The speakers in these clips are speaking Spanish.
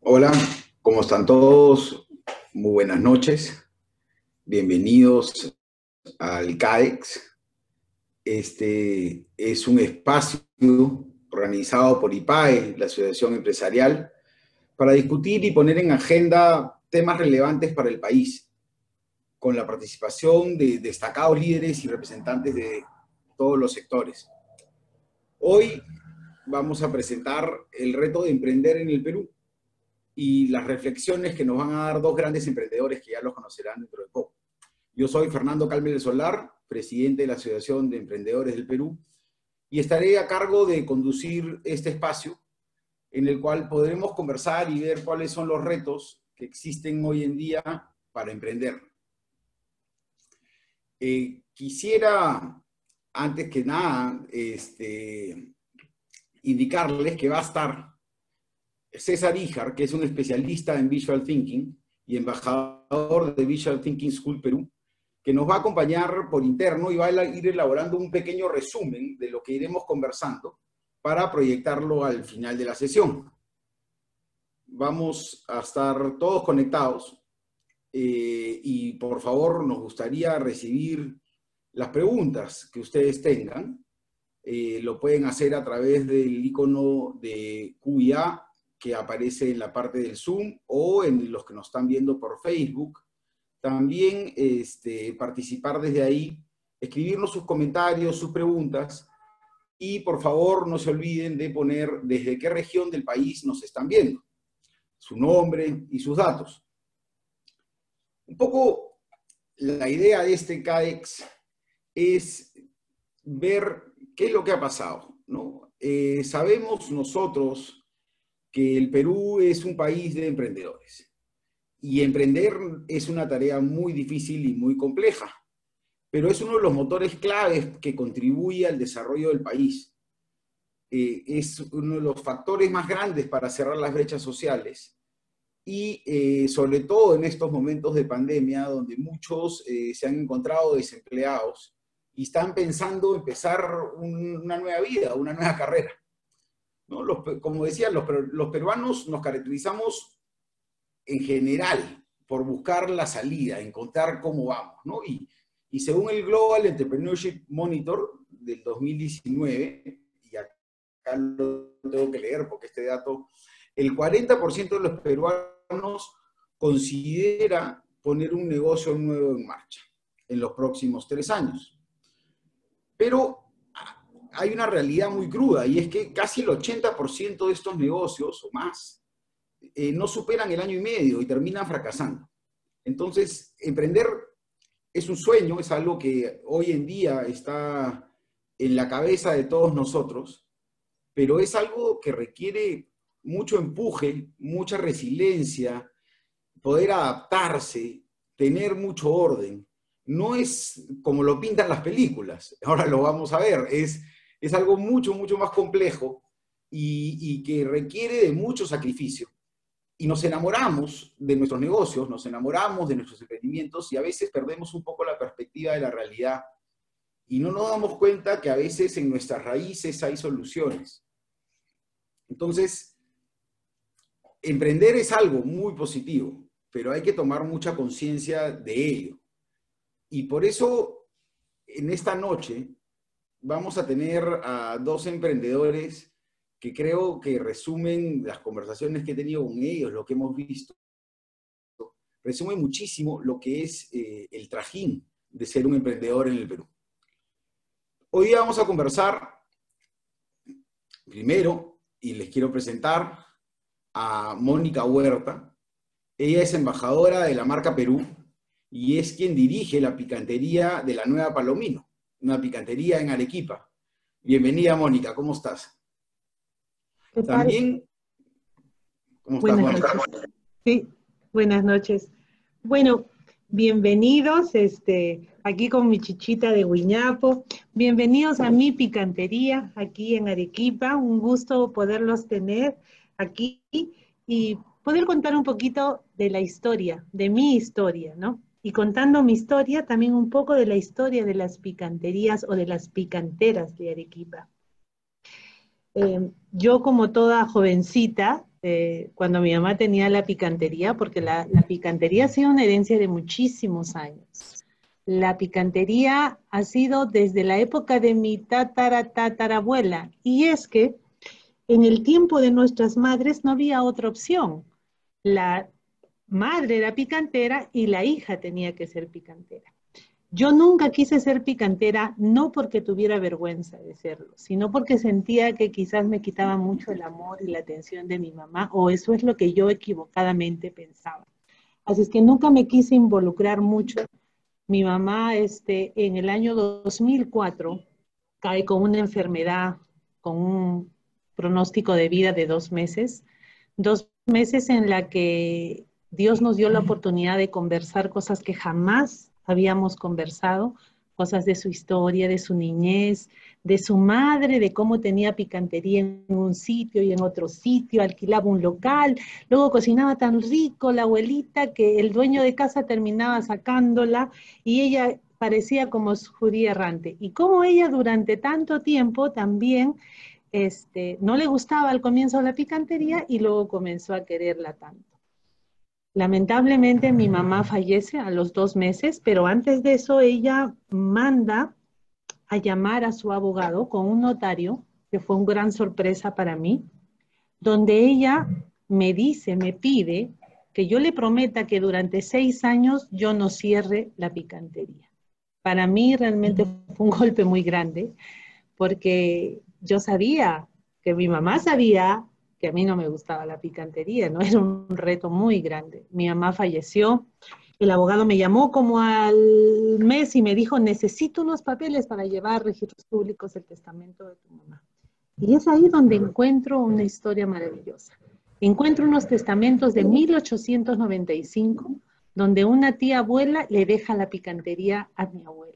Hola, ¿cómo están todos? Muy buenas noches. Bienvenidos al CAEX. Este es un espacio organizado por IPAE, la Asociación Empresarial, para discutir y poner en agenda temas relevantes para el país, con la participación de destacados líderes y representantes de todos los sectores. Hoy vamos a presentar el reto de emprender en el Perú y las reflexiones que nos van a dar dos grandes emprendedores que ya los conocerán dentro de poco. Yo soy Fernando Calme del Solar, presidente de la Asociación de Emprendedores del Perú, y estaré a cargo de conducir este espacio en el cual podremos conversar y ver cuáles son los retos que existen hoy en día para emprender. Quisiera, antes que nada, indicarles que va a estar César Ijar, que es un especialista en Visual Thinking y embajador de Visual Thinking School Perú, que nos va a acompañar por interno y va a ir elaborando un pequeño resumen de lo que iremos conversando para proyectarlo al final de la sesión. Vamos a estar todos conectados y por favor nos gustaría recibir las preguntas que ustedes tengan. Lo pueden hacer a través del icono de QIA que aparece en la parte del Zoom o en los que nos están viendo por Facebook. También participar desde ahí, escribirnos sus comentarios, sus preguntas, y por favor no se olviden de poner desde qué región del país nos están viendo, su nombre y sus datos. Un poco la idea de este CAEX es ver qué es lo que ha pasado, ¿no? Sabemos nosotros que el Perú es un país de emprendedores. Y emprender es una tarea muy difícil y muy compleja, pero es uno de los motores claves que contribuye al desarrollo del país. Es uno de los factores más grandes para cerrar las brechas sociales y sobre todo en estos momentos de pandemia donde muchos se han encontrado desempleados y están pensando empezar una nueva vida, una nueva carrera, ¿no? Como decía, los peruanos nos caracterizamos en general por buscar la salida, encontrar cómo vamos, ¿no? Y según el Global Entrepreneurship Monitor del 2019, y acá lo tengo que leer porque este dato, el 40% de los peruanos considera poner un negocio nuevo en marcha en los próximos 3 años. Pero hay una realidad muy cruda y es que casi el 80% de estos negocios o más no superan el año y medio y terminan fracasando. Entonces, emprender es un sueño, es algo que hoy en día está en la cabeza de todos nosotros, pero es algo que requiere mucho empuje, mucha resiliencia, poder adaptarse, tener mucho orden. No es como lo pintan las películas, ahora lo vamos a ver, es algo mucho, mucho más complejo y que requiere de mucho sacrificio. Y nos enamoramos de nuestros negocios, nos enamoramos de nuestros emprendimientos y a veces perdemos un poco la perspectiva de la realidad y no nos damos cuenta que a veces en nuestras raíces hay soluciones. Entonces, emprender es algo muy positivo, pero hay que tomar mucha conciencia de ello. Y por eso, en esta noche, vamos a tener a dos emprendedores que creo que resumen las conversaciones que he tenido con ellos, lo que hemos visto, resume muchísimo lo que es el trajín de ser un emprendedor en el Perú. Hoy día vamos a conversar primero, y les quiero presentar a Mónica Huerta. Ella es embajadora de la marca Perú y es quien dirige la picantería de la Nueva Palomino, una picantería en Arequipa. Bienvenida, Mónica, ¿cómo estás? ¿Qué tal? También, ¿cómo estás, Buenas Mónica? noches. Sí, buenas noches. Bueno, bienvenidos, aquí con mi chichita de Huiñapo. Bienvenidos a mi picantería aquí en Arequipa. Un gusto poderlos tener aquí y poder contar un poquito de la historia, de mi historia, ¿no? Y contando mi historia, también un poco de la historia de las picanterías o de las picanteras de Arequipa. Yo como toda jovencita, cuando mi mamá tenía la picantería, porque la picantería ha sido una herencia de muchísimos años. La picantería ha sido desde la época de mi tatarabuela, y es que en el tiempo de nuestras madres no había otra opción. La madre era picantera y la hija tenía que ser picantera. Yo nunca quise ser picantera, no porque tuviera vergüenza de serlo, sino porque sentía que quizás me quitaba mucho el amor y la atención de mi mamá, o eso es lo que yo equivocadamente pensaba. Así es que nunca me quise involucrar mucho. Mi mamá, en el año 2004, cae con una enfermedad, con un pronóstico de vida de 2 meses, 2 meses en la que Dios nos dio la oportunidad de conversar cosas que jamás habíamos conversado, cosas de su historia, de su niñez, de su madre, de cómo tenía picantería en un sitio y en otro sitio, alquilaba un local, luego cocinaba tan rico la abuelita que el dueño de casa terminaba sacándola y ella parecía como judía errante. Y como ella durante tanto tiempo también no le gustaba al comienzo la picantería y luego comenzó a quererla tanto. Lamentablemente mi mamá fallece a los 2 meses, pero antes de eso ella manda a llamar a su abogado con un notario, que fue una gran sorpresa para mí, donde ella me dice, me pide que yo le prometa que durante 6 años yo no cierre la picantería. Para mí realmente fue un golpe muy grande, porque yo sabía que mi mamá sabía que a mí no me gustaba la picantería, ¿no? Era un reto muy grande. Mi mamá falleció, el abogado me llamó como al mes y me dijo, necesito unos papeles para llevar a registros públicos el testamento de tu mamá. Y es ahí donde encuentro una historia maravillosa. Encuentro unos testamentos de 1895, donde una tía abuela le deja la picantería a mi abuela.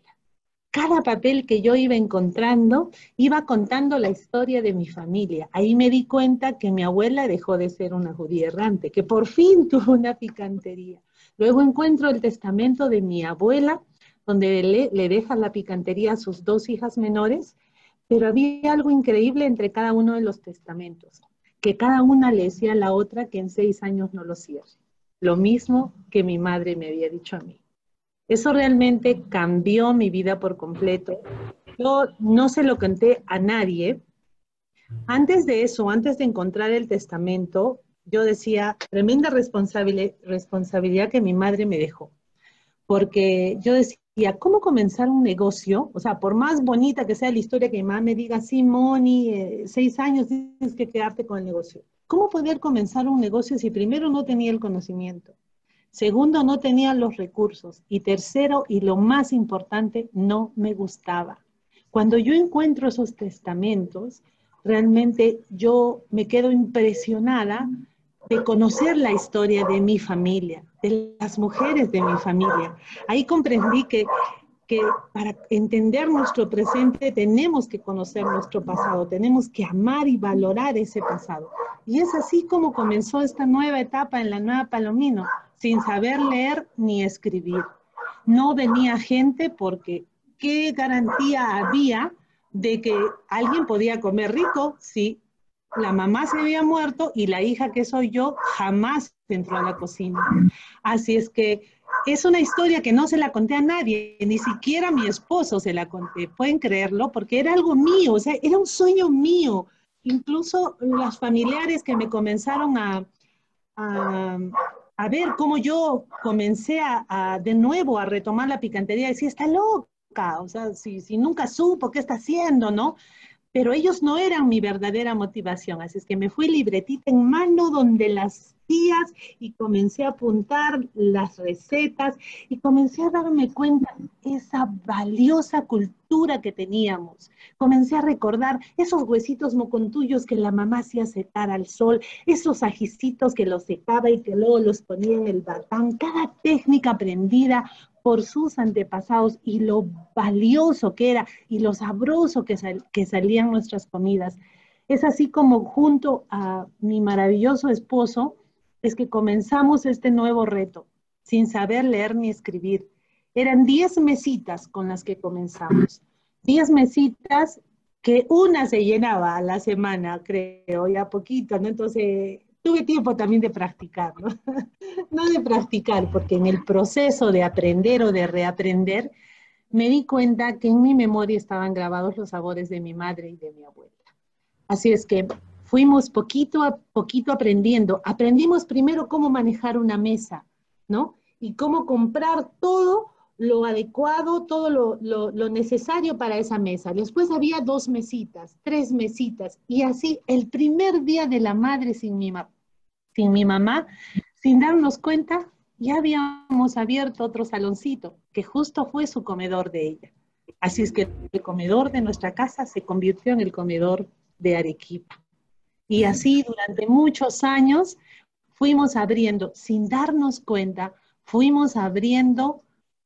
Cada papel que yo iba encontrando iba contando la historia de mi familia. Ahí me di cuenta que mi abuela dejó de ser una judía errante, que por fin tuvo una picantería. Luego encuentro el testamento de mi abuela, donde le deja la picantería a sus 2 hijas menores, pero había algo increíble entre cada uno de los testamentos, que cada una le decía a la otra que en 6 años no lo cierre. Lo mismo que mi madre me había dicho a mí. Eso realmente cambió mi vida por completo. Yo no se lo conté a nadie. Antes de eso, antes de encontrar el testamento, yo decía, tremenda responsabilidad que mi madre me dejó. Porque yo decía, ¿cómo comenzar un negocio? O sea, por más bonita que sea la historia, que mi mamá me diga, sí, Moni, 6 años tienes que quedarte con el negocio. ¿Cómo poder comenzar un negocio si primero no tenía el conocimiento? Segundo, no tenía los recursos. Y tercero, y lo más importante, no me gustaba. Cuando yo encuentro esos testamentos, realmente yo me quedo impresionada de conocer la historia de mi familia, de las mujeres de mi familia. Ahí comprendí que para entender nuestro presente tenemos que conocer nuestro pasado, tenemos que amar y valorar ese pasado. Y es así como comenzó esta nueva etapa en la Nueva Palomino, sin saber leer ni escribir. No venía gente porque ¿qué garantía había de que alguien podía comer rico si la mamá se había muerto y la hija que soy yo jamás entró a la cocina? Así es que es una historia que no se la conté a nadie, ni siquiera a mi esposo se la conté, pueden creerlo, porque era algo mío, o sea, era un sueño mío. Incluso los familiares que me comenzaron a, a ver cómo yo comencé de nuevo a retomar la picantería, decía, está loca, o sea, si nunca supo qué está haciendo, ¿no? Pero ellos no eran mi verdadera motivación, así es que me fui libretita en mano donde las tías y comencé a apuntar las recetas y comencé a darme cuenta de esa valiosa cultura que teníamos. Comencé a recordar esos huesitos mocontuyos que la mamá hacía secar al sol, esos ajicitos que los secaba y que luego los ponía en el batán, cada técnica aprendida por sus antepasados y lo valioso que era y lo sabroso que salían nuestras comidas. Es así como junto a mi maravilloso esposo es que comenzamos este nuevo reto, sin saber leer ni escribir. Eran 10 mesitas con las que comenzamos. 10 mesitas que una se llenaba a la semana, creo, ya poquito, ¿no? Entonces tuve tiempo también de practicar, ¿no? No de practicar, porque en el proceso de aprender o de reaprender, me di cuenta que en mi memoria estaban grabados los sabores de mi madre y de mi abuela. Así es que fuimos poquito a poquito aprendiendo. Aprendimos primero cómo manejar una mesa, ¿no? Y cómo comprar todo lo adecuado, todo lo necesario para esa mesa. Después había 2 mesitas, 3 mesitas, y así el primer día de la madre sin mi mamá, sin darnos cuenta, ya habíamos abierto otro saloncito, que justo fue su comedor de ella. Así es que el comedor de nuestra casa se convirtió en el comedor de Arequipa. Y así durante muchos años fuimos abriendo, sin darnos cuenta, fuimos abriendo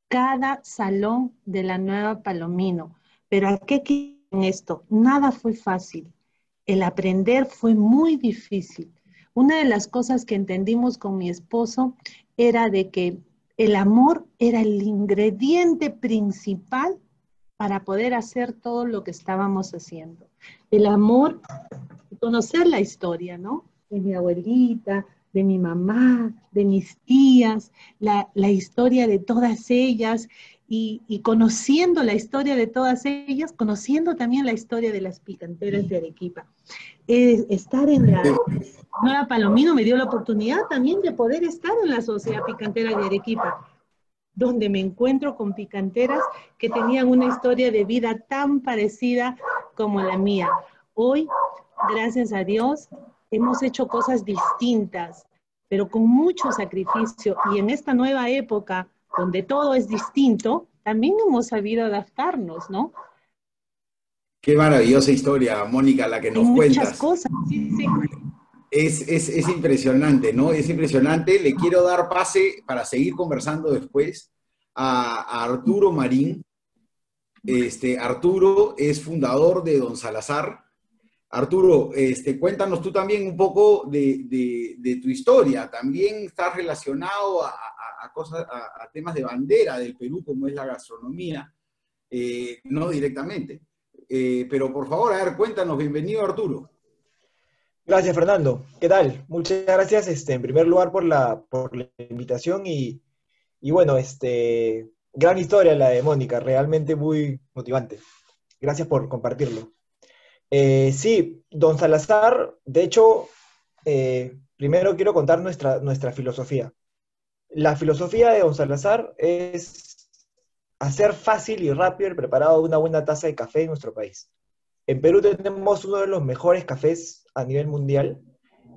cada salón de la Nueva Palomino. Pero ¿a qué quiero con esto? Nada fue fácil. El aprender fue muy difícil. Una de las cosas que entendimos con mi esposo era de que el amor era el ingrediente principal para poder hacer todo lo que estábamos haciendo. El amor, conocer la historia, ¿no? De mi abuelita, de mi mamá, de mis tías, la historia de todas ellas y conociendo la historia de todas ellas, conociendo también la historia de las picanteras de Arequipa. Estar en la Nueva Palomino me dio la oportunidad también de poder estar en la Sociedad Picantera de Arequipa, donde me encuentro con picanteras que tenían una historia de vida tan parecida como la mía. Hoy, gracias a Dios, hemos hecho cosas distintas, pero con mucho sacrificio. Y en esta nueva época, donde todo es distinto, también hemos sabido adaptarnos, ¿no? Qué maravillosa historia, Mónica, la que Hay nos muchas cuentas. cosas. Sí, sí. Es impresionante, ¿no? Es impresionante. Le quiero dar pase para seguir conversando después a Arturo Marín. Arturo es fundador de Don Salazar. Arturo, cuéntanos tú también un poco de tu historia. También estás relacionado a cosas, a temas de bandera del Perú, como es la gastronomía, no directamente. Pero por favor, a ver, cuéntanos. Bienvenido, Arturo. Gracias, Fernando. ¿Qué tal? Muchas gracias, en primer lugar, por la invitación y bueno, gran historia la de Mónica, realmente muy motivante. Gracias por compartirlo. Sí, Don Salazar, de hecho, primero quiero contar nuestra filosofía. La filosofía de Don Salazar es hacer fácil y rápido el preparado de una buena taza de café en nuestro país. En Perú tenemos uno de los mejores cafés a nivel mundial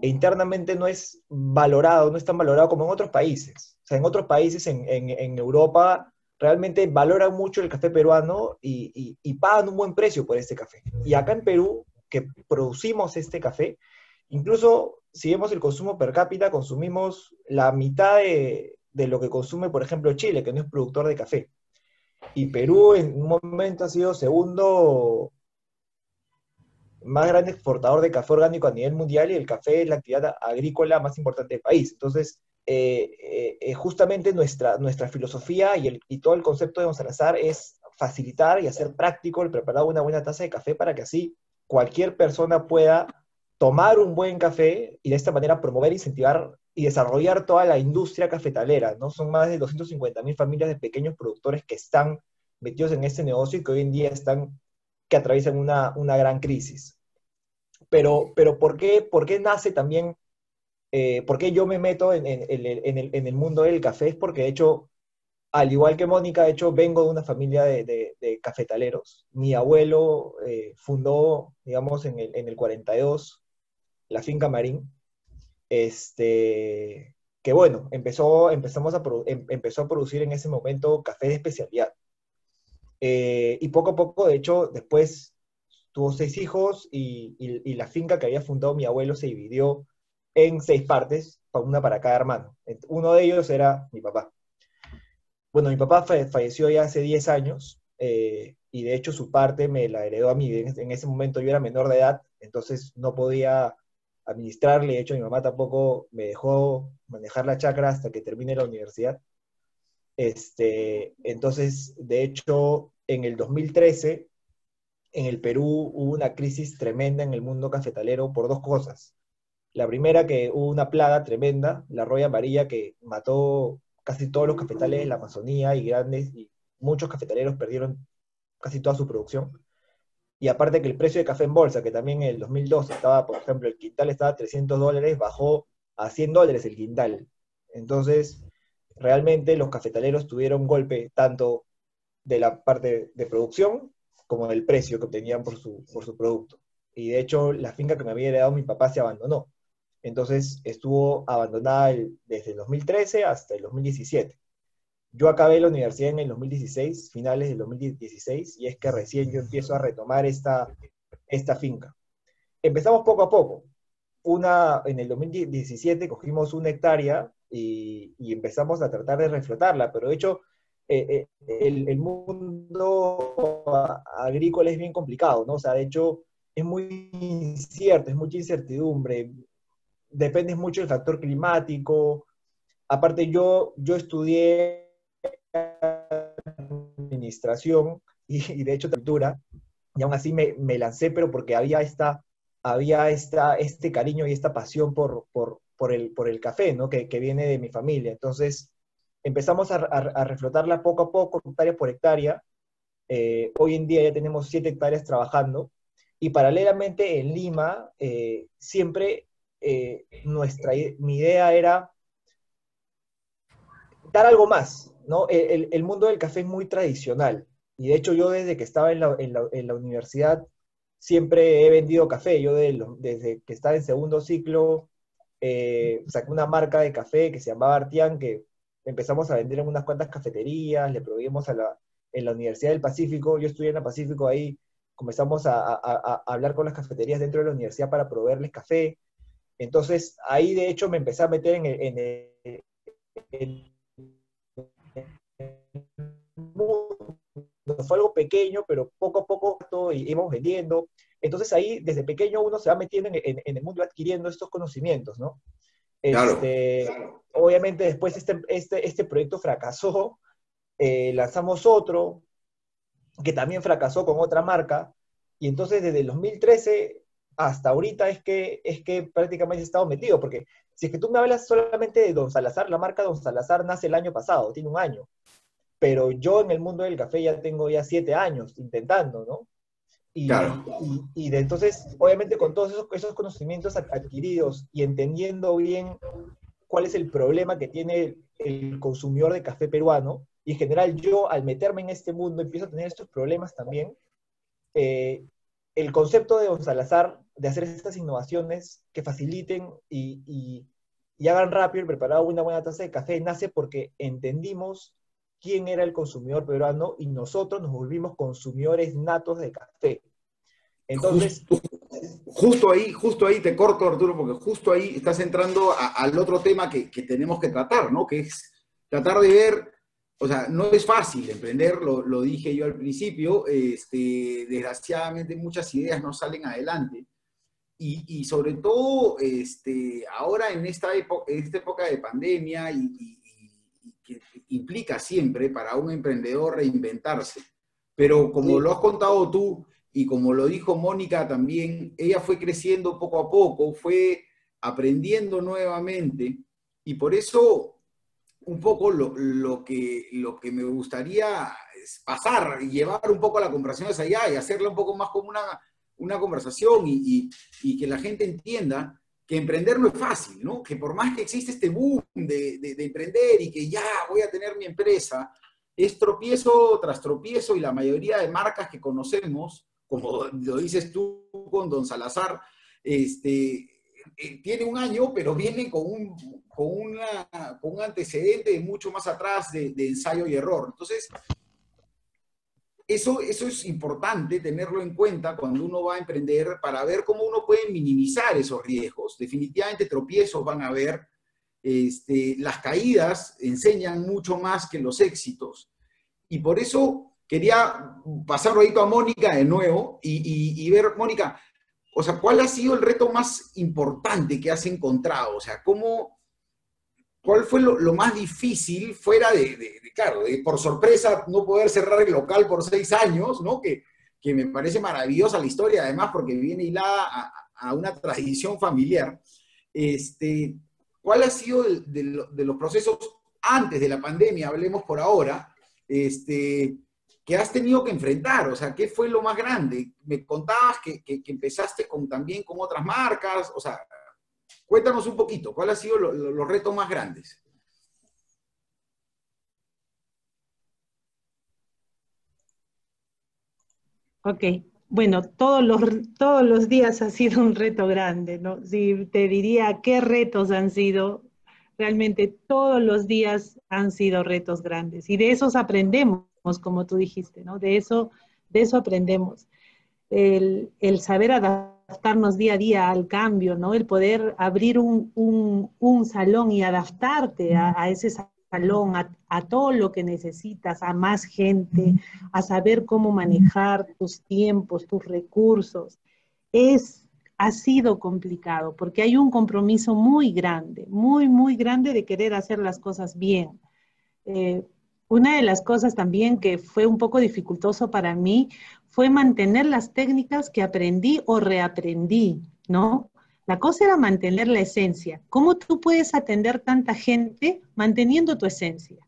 e internamente no es valorado, no es tan valorado como en otros países. O sea, en otros países, en Europa, realmente valoran mucho el café peruano y pagan un buen precio por este café. Y acá en Perú, que producimos este café, incluso si vemos el consumo per cápita, consumimos la mitad de lo que consume, por ejemplo, Chile, que no es productor de café. Y Perú en un momento ha sido segundo más grande exportador de café orgánico a nivel mundial y el café es la actividad agrícola más importante del país. Entonces, justamente nuestra filosofía y todo el concepto de Don Salazar es facilitar y hacer práctico el preparar una buena taza de café para que así cualquier persona pueda tomar un buen café y de esta manera promover, incentivar y desarrollar toda la industria cafetalera, ¿no? Son más de 250.000 familias de pequeños productores que están metidos en este negocio y que hoy en día que atraviesan una gran crisis. Pero ¿por qué nace también, por qué yo me meto en el mundo del café? Es porque de hecho, al igual que Mónica, de hecho vengo de una familia de cafetaleros. Mi abuelo fundó, digamos, en el 42 la finca Marín, que bueno, empezó a producir en ese momento café de especialidad. Y poco a poco, de hecho, después tuvo 6 hijos y la finca que había fundado mi abuelo se dividió en 6 partes, una para cada hermano. Uno de ellos era mi papá. Bueno, mi papá falleció ya hace 10 años y de hecho su parte me la heredó a mí. En ese momento yo era menor de edad, entonces no podía administrarle. De hecho, mi mamá tampoco me dejó manejar la chacra hasta que termine la universidad. Entonces, de hecho, en el 2013 en el Perú hubo una crisis tremenda en el mundo cafetalero por 2 cosas. La primera, que hubo una plaga tremenda, la roya amarilla, que mató casi todos los cafetales de la Amazonía y muchos cafetaleros perdieron casi toda su producción. Y aparte que el precio de café en bolsa, que también en el 2012 estaba, por ejemplo, el quintal estaba a $300, bajó a $100 el quintal. Entonces, realmente los cafetaleros tuvieron golpe tanto de la parte de producción como del precio que obtenían por su producto. Y de hecho, la finca que me había heredado mi papá se abandonó. Entonces, estuvo abandonada desde el 2013 hasta el 2017. Yo acabé la universidad en el 2016, finales del 2016, y es que recién yo empiezo a retomar esta finca. Empezamos poco a poco. En el 2017 cogimos 1 hectárea y empezamos a tratar de reflotarla, pero de hecho el mundo agrícola es bien complicado, ¿no? O sea, de hecho es muy incierto, es mucha incertidumbre, depende mucho del factor climático. Aparte yo estudié administración y de hecho cultura, y aún así me lancé, pero porque este cariño y esta pasión por el café, ¿no? Que viene de mi familia. Entonces empezamos a reflotarla poco a poco, hectárea por hectárea. Hoy en día ya tenemos 7 hectáreas trabajando, y paralelamente en Lima, siempre mi idea era dar algo más, ¿no? El mundo del café es muy tradicional, y de hecho yo desde que estaba en la universidad siempre he vendido café. Desde que estaba en segundo ciclo saqué una marca de café que se llamaba Artian, que empezamos a vender en unas cuantas cafeterías, le proveímos en la Universidad del Pacífico. Yo estudié en el Pacífico, ahí comenzamos a hablar con las cafeterías dentro de la universidad para proveerles café. Entonces ahí de hecho me empecé a meter en fue algo pequeño, pero poco a poco todo íbamos vendiendo. Entonces ahí, desde pequeño, uno se va metiendo en el mundo, adquiriendo estos conocimientos, ¿no? Claro. Obviamente después este proyecto fracasó, lanzamos otro, que también fracasó con otra marca, y entonces desde el 2013 hasta ahorita es que prácticamente he estado metido, porque si es que tú me hablas solamente de Don Salazar, la marca Don Salazar nace el año pasado, tiene 1 año, pero yo en el mundo del café ya tengo 7 años intentando, ¿no? Claro. Entonces, obviamente con todos esos conocimientos adquiridos y entendiendo bien cuál es el problema que tiene el consumidor de café peruano, y en general yo al meterme en este mundo empiezo a tener estos problemas también, el concepto de Don Salazar de hacer estas innovaciones que faciliten y hagan rápido el preparado de una buena taza de café nace porque entendimos quién era el consumidor peruano y nosotros nos volvimos consumidores natos de café. Entonces, justo ahí te corto, Arturo, porque justo ahí estás entrando al otro tema que tenemos que tratar, ¿no? Que es tratar de ver, o sea, no es fácil emprender, lo dije yo al principio, desgraciadamente muchas ideas no salen adelante, y sobre todo ahora en esta época de pandemia y que implica siempre para un emprendedor reinventarse. Pero como lo has contado tú y como lo dijo Mónica también, ella fue creciendo poco a poco, fue aprendiendo nuevamente, y por eso un poco lo que me gustaría es pasar y llevar un poco la conversación hacia allá y hacerla un poco más como una conversación y que la gente entienda que emprender no es fácil, ¿no? Que por más que existe este boom de emprender y que ya voy a tener mi empresa, es tropiezo tras tropiezo, y la mayoría de marcas que conocemos, como lo dices tú con Don Salazar, tiene 1 año, pero viene con un antecedente de mucho más atrás de ensayo y error. Entonces, eso es importante tenerlo en cuenta cuando uno va a emprender para ver cómo uno puede minimizar esos riesgos. Definitivamente tropiezos van a haber, las caídas enseñan mucho más que los éxitos. Y por eso quería pasar ahorita a Mónica de nuevo y ver, Mónica, o sea, ¿cuál ha sido el reto más importante que has encontrado? O sea, ¿cuál fue lo más difícil fuera claro, por sorpresa no poder cerrar el local por 6 años, ¿no? Que me parece maravillosa la historia, además, porque viene hilada a una tradición familiar. Este, ¿cuál ha sido de los procesos antes de la pandemia, hablemos por ahora, que has tenido que enfrentar? O sea, ¿qué fue lo más grande? Me contabas que empezaste también con otras marcas, o sea, cuéntanos un poquito, ¿cuáles han sido los retos más grandes? Ok, bueno, todos los días ha sido un reto grande, ¿no? Si te diría qué retos han sido, realmente todos los días han sido retos grandes y de esos aprendemos, como tú dijiste, ¿no? De eso aprendemos. El saber adaptarnos día a día al cambio, ¿no? El poder abrir un salón y adaptarte a ese salón, a todo lo que necesitas, a más gente, a saber cómo manejar tus tiempos, tus recursos. Ha sido complicado porque hay un compromiso muy grande, muy, muy grande de querer hacer las cosas bien. Eh, una de las cosas también que fue un poco dificultoso para mí fue mantener las técnicas que aprendí o reaprendí, ¿no? La cosa era mantener la esencia. ¿Cómo tú puedes atender tanta gente manteniendo tu esencia?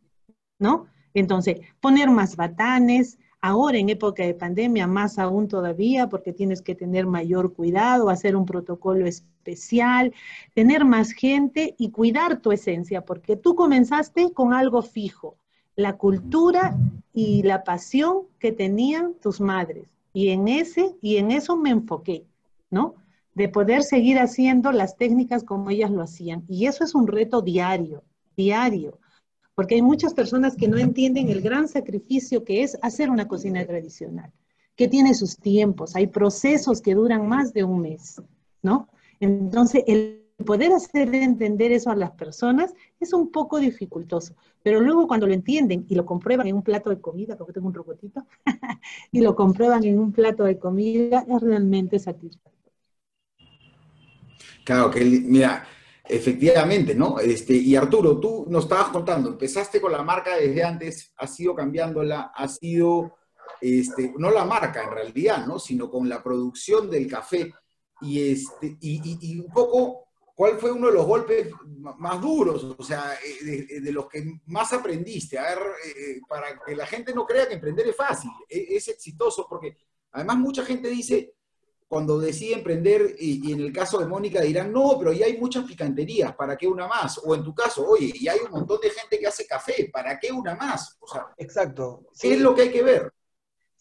¿No? Entonces, poner más batanes, ahora en época de pandemia más aún todavía, porque tienes que tener mayor cuidado, hacer un protocolo especial, tener más gente y cuidar tu esencia, porque tú comenzaste con algo fijo, la cultura y la pasión que tenían tus madres. Y en eso me enfoqué, ¿no? De poder seguir haciendo las técnicas como ellas lo hacían. Y eso es un reto diario, diario, porque hay muchas personas que no entienden el gran sacrificio que es hacer una cocina tradicional, que tiene sus tiempos, hay procesos que duran más de un mes, ¿no? Entonces, el poder hacer entender eso a las personas es un poco dificultoso, pero luego cuando lo entienden y lo comprueban en un plato de comida, porque tengo un robotito, y lo comprueban en un plato de comida, es realmente satisfactorio. Claro, mira, efectivamente, ¿no? Y Arturo, tú nos estabas contando, empezaste con la marca desde antes, has ido cambiándola, no la marca en realidad, ¿no? Sino con la producción del café. Y un poco, ¿cuál fue uno de los golpes más duros? O sea, de los que más aprendiste. A ver, para que la gente no crea que emprender es fácil, es exitoso, porque además mucha gente dice cuando decide emprender, y en el caso de Mónica dirán, no, pero ya hay muchas picanterías, ¿para qué una más? O en tu caso, oye, y hay un montón de gente que hace café, ¿para qué una más? O sea, Exacto, ¿qué es sí, lo que hay que ver?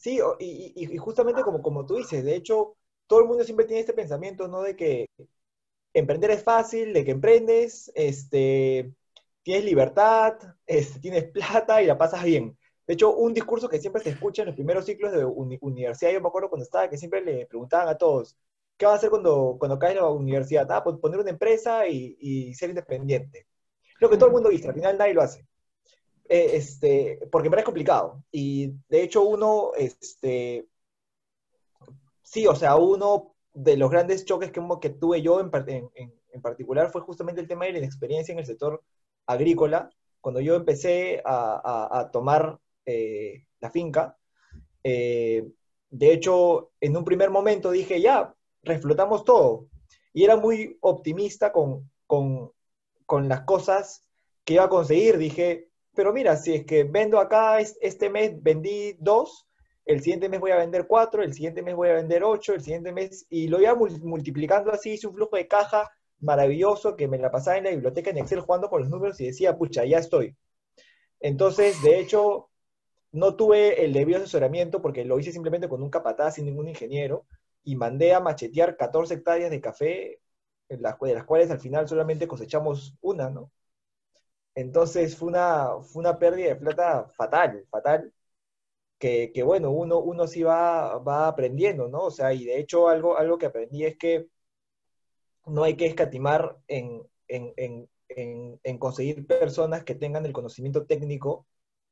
sí, y justamente como tú dices, de hecho, todo el mundo siempre tiene este pensamiento, ¿no? De que emprender es fácil, de que emprendes, tienes libertad, tienes plata y la pasas bien. De hecho, un discurso que siempre se escucha en los primeros ciclos de universidad, yo me acuerdo cuando estaba, que siempre le preguntaban a todos, ¿qué vas a hacer cuando caes en la universidad? Ah, pues poner una empresa y ser independiente. Lo que todo el mundo dice, al final nadie lo hace. Porque en verdad es complicado. Y de hecho sí, o sea, uno de los grandes choques que tuve yo en particular fue justamente el tema de la inexperiencia en el sector agrícola. Cuando yo empecé a tomar la finca, eh, de hecho, en un primer momento dije, ya, reflotamos todo. Y era muy optimista con las cosas que iba a conseguir. Dije, pero mira, si es que vendo acá, este mes vendí 2, el siguiente mes voy a vender 4, el siguiente mes voy a vender 8, el siguiente mes, y lo iba multiplicando así, hice un flujo de caja maravilloso que me la pasaba en la biblioteca en Excel jugando con los números y decía, pucha, ya estoy. Entonces, de hecho, no tuve el debido asesoramiento porque lo hice simplemente con un capataz sin ningún ingeniero y mandé a machetear 14 hectáreas de café, de las cuales al final solamente cosechamos una, ¿no? Entonces fue una pérdida de plata fatal, fatal, que bueno, uno sí va aprendiendo, ¿no? O sea, y de hecho algo que aprendí es que no hay que escatimar en conseguir personas que tengan el conocimiento técnico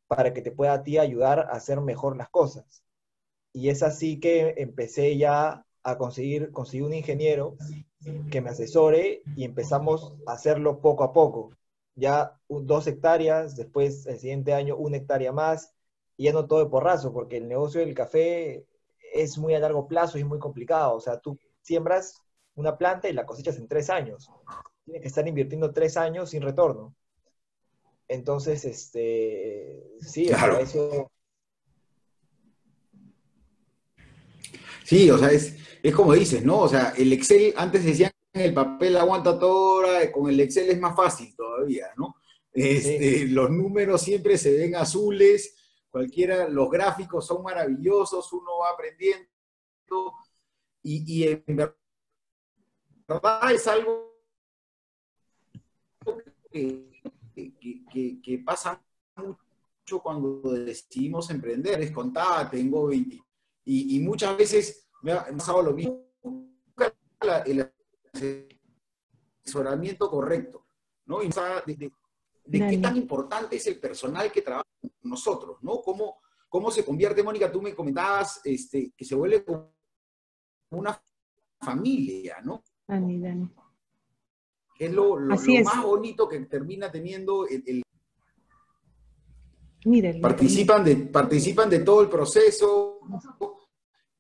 para que te pueda a ti ayudar a hacer mejor las cosas. Y es así que empecé ya a conseguir un ingeniero que me asesore y empezamos a hacerlo poco a poco. Ya 2 hectáreas, después el siguiente año 1 hectárea más, y ya no todo de porrazo, porque el negocio del café es muy a largo plazo y es muy complicado. O sea, tú siembras una planta y la cosechas en 3 años. tienes que estar invirtiendo 3 años sin retorno. Entonces, sí, o sea, Claro. eso, Sí, o sea, es como dices, ¿no? O sea, el Excel, antes decían el papel aguanta toda hora, con el Excel es más fácil todavía, ¿no? sí, Los números siempre se ven azules, cualquiera, los gráficos son maravillosos, uno va aprendiendo y en verdad es algo que, que pasa mucho cuando decidimos emprender. Les contaba, tengo 20, y muchas veces me ha pasado lo mismo. El asesoramiento correcto, ¿no? Y de qué Dale. tan importante es el personal que trabaja con nosotros, ¿no? ¿Cómo se convierte, Mónica? Tú me comentabas que se vuelve como una familia, ¿no? Dani, Dani. Que es Así lo es. más bonito que termina teniendo Mira el gato. participan de todo el proceso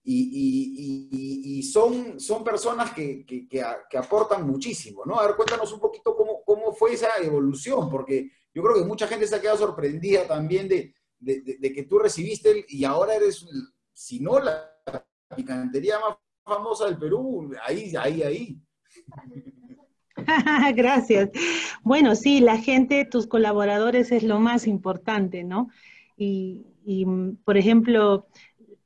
y son personas que aportan muchísimo, ¿no? A ver, cuéntanos un poquito cómo fue esa evolución, porque yo creo que mucha gente se ha quedado sorprendida también de que tú recibiste y ahora eres, si no la picantería más famosa del Perú, ahí. Gracias. Bueno, sí, la gente, tus colaboradores es lo más importante, ¿no? Por ejemplo,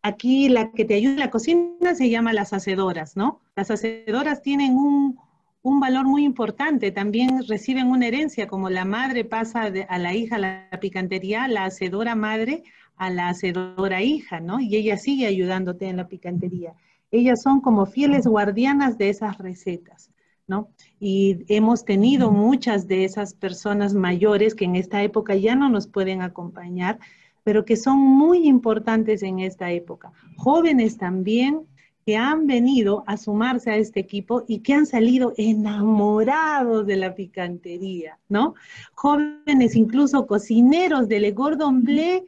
aquí la que te ayuda en la cocina se llama las hacedoras, ¿no? Las hacedoras tienen un valor muy importante, también reciben una herencia, como la madre pasa a la hija la picantería, la hacedora madre a la hacedora hija, ¿no? Y ella sigue ayudándote en la picantería. Ellas son como fieles guardianas de esas recetas, ¿no? Y hemos tenido muchas de esas personas mayores que en esta época ya no nos pueden acompañar, pero que son muy importantes en esta época. Jóvenes también que han venido a sumarse a este equipo y que han salido enamorados de la picantería, ¿no? Jóvenes, incluso cocineros de Le Cordon Bleu,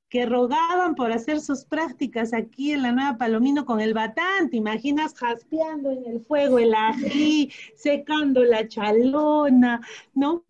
que rogaban por hacer sus prácticas aquí en la Nueva Palomino con el batán, te imaginas jaspeando en el fuego el ají, secando la chalona, ¿no?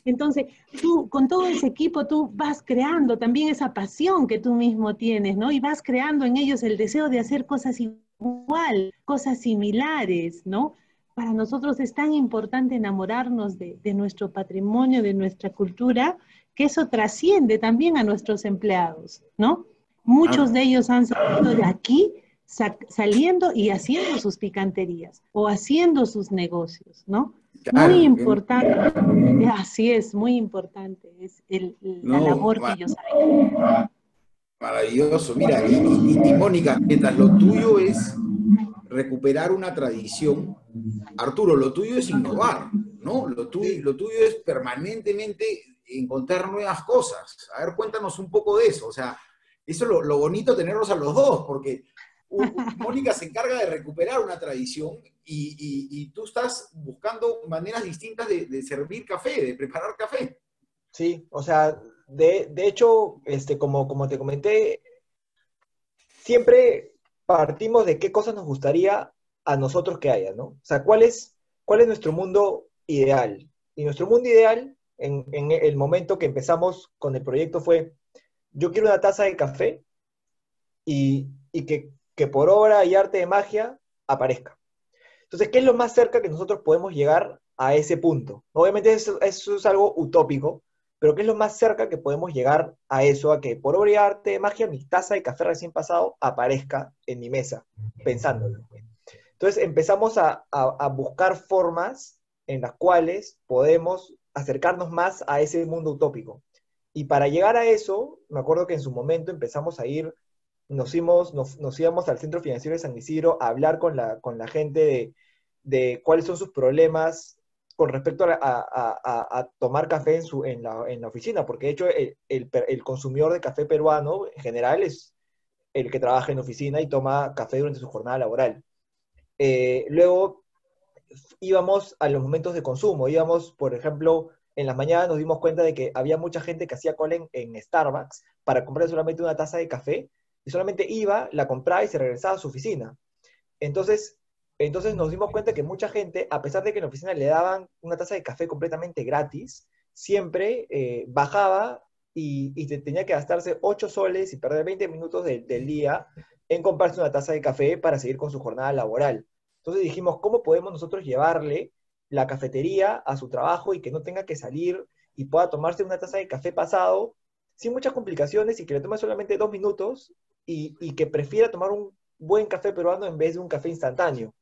Entonces, tú con todo ese equipo, tú vas creando también esa pasión que tú mismo tienes, ¿no? Y vas creando en ellos el deseo de hacer cosas igual, cosas similares, ¿no? Para nosotros es tan importante enamorarnos de nuestro patrimonio, de nuestra cultura, que eso trasciende también a nuestros empleados, ¿no? Muchos Claro, de ellos han salido de aquí saliendo y haciendo sus picanterías o haciendo sus negocios, ¿no? Muy claro. importante, así es, muy importante, es la No, labor que ellos hacen. maravilloso. Mira, y Mónica, mientras lo tuyo es recuperar una tradición, Arturo, lo tuyo es innovar, ¿no? sí. Lo tuyo es permanentemente encontrar nuevas cosas. A ver, cuéntanos un poco de eso. O sea, eso es lo bonito tenerlos a los dos, porque Mónica se encarga de recuperar una tradición y tú estás buscando maneras distintas de servir café, de preparar café. Sí, o sea, de hecho, como te comenté, siempre partimos de qué cosas nos gustaría a nosotros que haya, ¿no? O sea, ¿cuál es nuestro mundo ideal? Y nuestro mundo ideal, en el momento que empezamos con el proyecto fue, yo quiero una taza de café y que por obra y arte de magia aparezca. Entonces, ¿qué es lo más cerca que nosotros podemos llegar a ese punto? Obviamente eso es algo utópico, pero ¿qué es lo más cerca que podemos llegar a eso? A que por obra y arte de magia mi taza de café recién pasado aparezca en mi mesa, pensándolo. Entonces empezamos a buscar formas en las cuales podemos acercarnos más a ese mundo utópico. Y para llegar a eso, me acuerdo que en su momento empezamos a ir, nos íbamos al Centro Financiero de San Isidro a hablar con la gente de cuáles son sus problemas con respecto a tomar café en la oficina, porque de hecho el consumidor de café peruano en general es el que trabaja en oficina y toma café durante su jornada laboral. Luego íbamos a los momentos de consumo, íbamos, por ejemplo, en las mañanas nos dimos cuenta de que había mucha gente que hacía cola en Starbucks para comprar solamente una taza de café y solamente iba, la compraba y se regresaba a su oficina. Entonces, Entonces nos dimos cuenta que mucha gente, a pesar de que en la oficina le daban una taza de café completamente gratis, siempre bajaba y tenía que gastarse 8 soles y perder 20 minutos del día en comprarse una taza de café para seguir con su jornada laboral. Entonces dijimos, ¿cómo podemos nosotros llevarle la cafetería a su trabajo y que no tenga que salir y pueda tomarse una taza de café pasado sin muchas complicaciones y que le tome solamente 2 minutos y que prefiera tomar un buen café peruano en vez de un café instantáneo?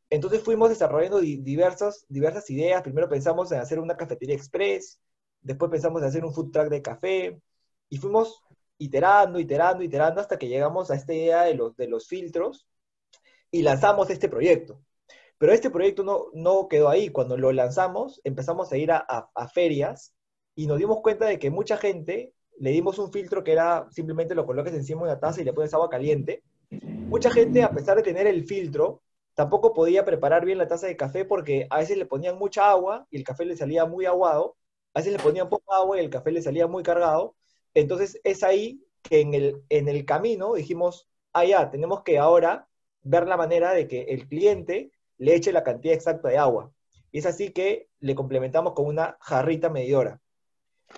Entonces fuimos desarrollando diversas ideas. Primero pensamos en hacer una cafetería express, después pensamos en hacer un food truck de café, y fuimos iterando hasta que llegamos a esta idea de los filtros y lanzamos este proyecto. Pero este proyecto no quedó ahí. Cuando lo lanzamos, empezamos a ir a ferias y nos dimos cuenta de que mucha gente, le dimos un filtro que era simplemente lo colocas encima de una taza y le pones agua caliente. Mucha gente, a pesar de tener el filtro, tampoco podía preparar bien la taza de café porque a veces le ponían mucha agua y el café le salía muy aguado, a veces le ponían poca agua y el café le salía muy cargado. Entonces es ahí que en el camino dijimos, ah, ya, tenemos que ahora ver la manera de que el cliente le eche la cantidad exacta de agua. Y es así que le complementamos con una jarrita medidora.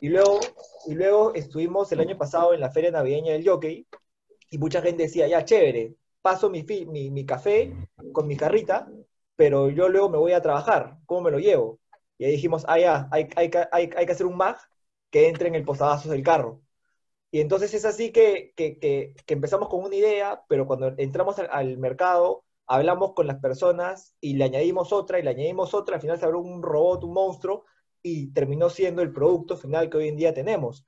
Y luego estuvimos el año pasado en la feria navideña del Jockey y mucha gente decía, ya, chévere, paso mi café con mi jarrita, pero yo luego me voy a trabajar, ¿cómo me lo llevo? Y ahí dijimos, ah, ya, hay que hacer un mag que entre en el posavasos del carro. Y entonces es así que empezamos con una idea, pero cuando entramos al mercado, hablamos con las personas y le añadimos otra, y le añadimos otra, al final se abrió un robot, un monstruo, y terminó siendo el producto final que hoy en día tenemos,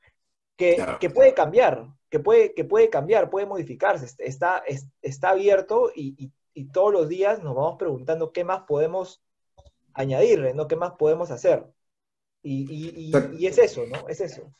Claro. que puede cambiar, que puede cambiar, puede modificarse, está abierto y todos los días nos vamos preguntando qué más podemos añadirle, ¿no? ¿Qué más podemos hacer? Y es eso, ¿no? Es eso.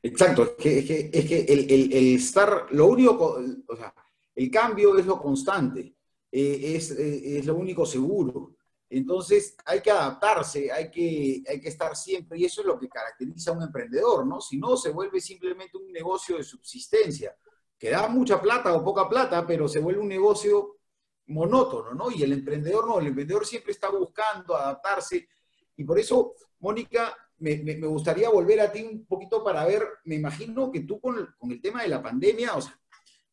Exacto, es que el estar, lo único, o sea, el cambio es lo constante, es lo único seguro. Entonces hay que adaptarse, hay que estar siempre, y eso es lo que caracteriza a un emprendedor, ¿no? Si no, se vuelve simplemente un negocio de subsistencia, que da mucha plata o poca plata, pero se vuelve un negocio monótono, ¿no? Y el emprendedor no, el emprendedor siempre está buscando adaptarse, y por eso, Mónica, me gustaría volver a ti un poquito para ver, me imagino que tú con el tema de la pandemia, o sea,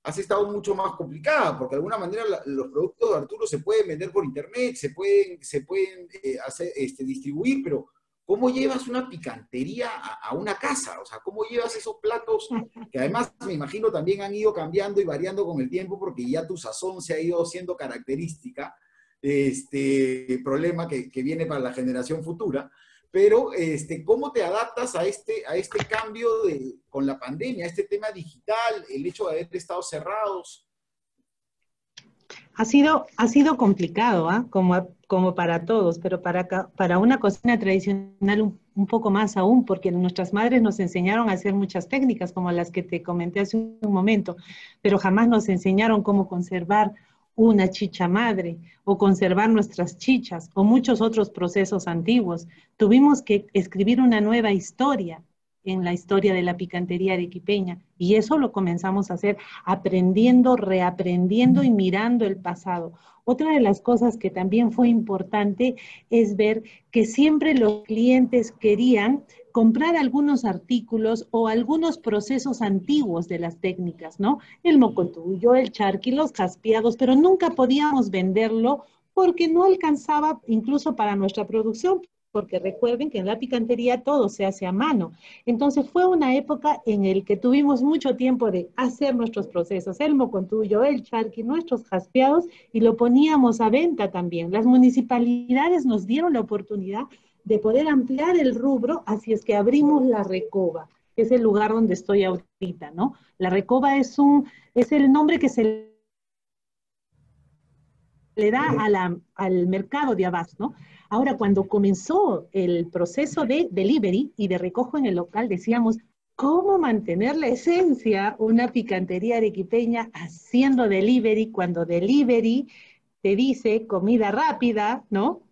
has estado mucho más complicada, porque de alguna manera los productos de Arturo se pueden vender por internet, se pueden hacer, distribuir, pero ¿cómo llevas una picantería a una casa? O sea, ¿cómo llevas esos platos que además me imagino también han ido cambiando y variando con el tiempo porque ya tu sazón se ha ido siendo característica, problema que viene para la generación futura? Pero ¿cómo te adaptas a este cambio con la pandemia, a este tema digital, el hecho de haber estado cerrados? Ha sido complicado, ¿ah? Como para todos, pero para una cocina tradicional un poco más aún, porque nuestras madres nos enseñaron a hacer muchas técnicas, como las que te comenté hace un momento, pero jamás nos enseñaron cómo conservar una chicha madre, o conservar nuestras chichas, o muchos otros procesos antiguos. Tuvimos que escribir una nueva historia en la historia de la picantería arequipeña, y eso lo comenzamos a hacer aprendiendo, reaprendiendo y mirando el pasado. Otra de las cosas que también fue importante es ver que siempre los clientes querían comprar algunos artículos o algunos procesos antiguos de las técnicas, ¿no? El mocotuyo, el charqui, los jaspeados, pero nunca podíamos venderlo porque no alcanzaba incluso para nuestra producción, porque recuerden que en la picantería todo se hace a mano. Entonces fue una época en la que tuvimos mucho tiempo de hacer nuestros procesos, el mocontuyo, el charqui, nuestros jaspeados, y lo poníamos a venta también. Las municipalidades nos dieron la oportunidad de poder ampliar el rubro, así es que abrimos la Recoba, que es el lugar donde estoy ahorita, ¿no? La Recoba es el nombre que se le da al mercado de Abas, ¿no? Ahora, cuando comenzó el proceso de delivery y de recojo en el local, decíamos, ¿cómo mantener la esencia una picantería arequipeña haciendo delivery cuando delivery te dice comida rápida, ¿no?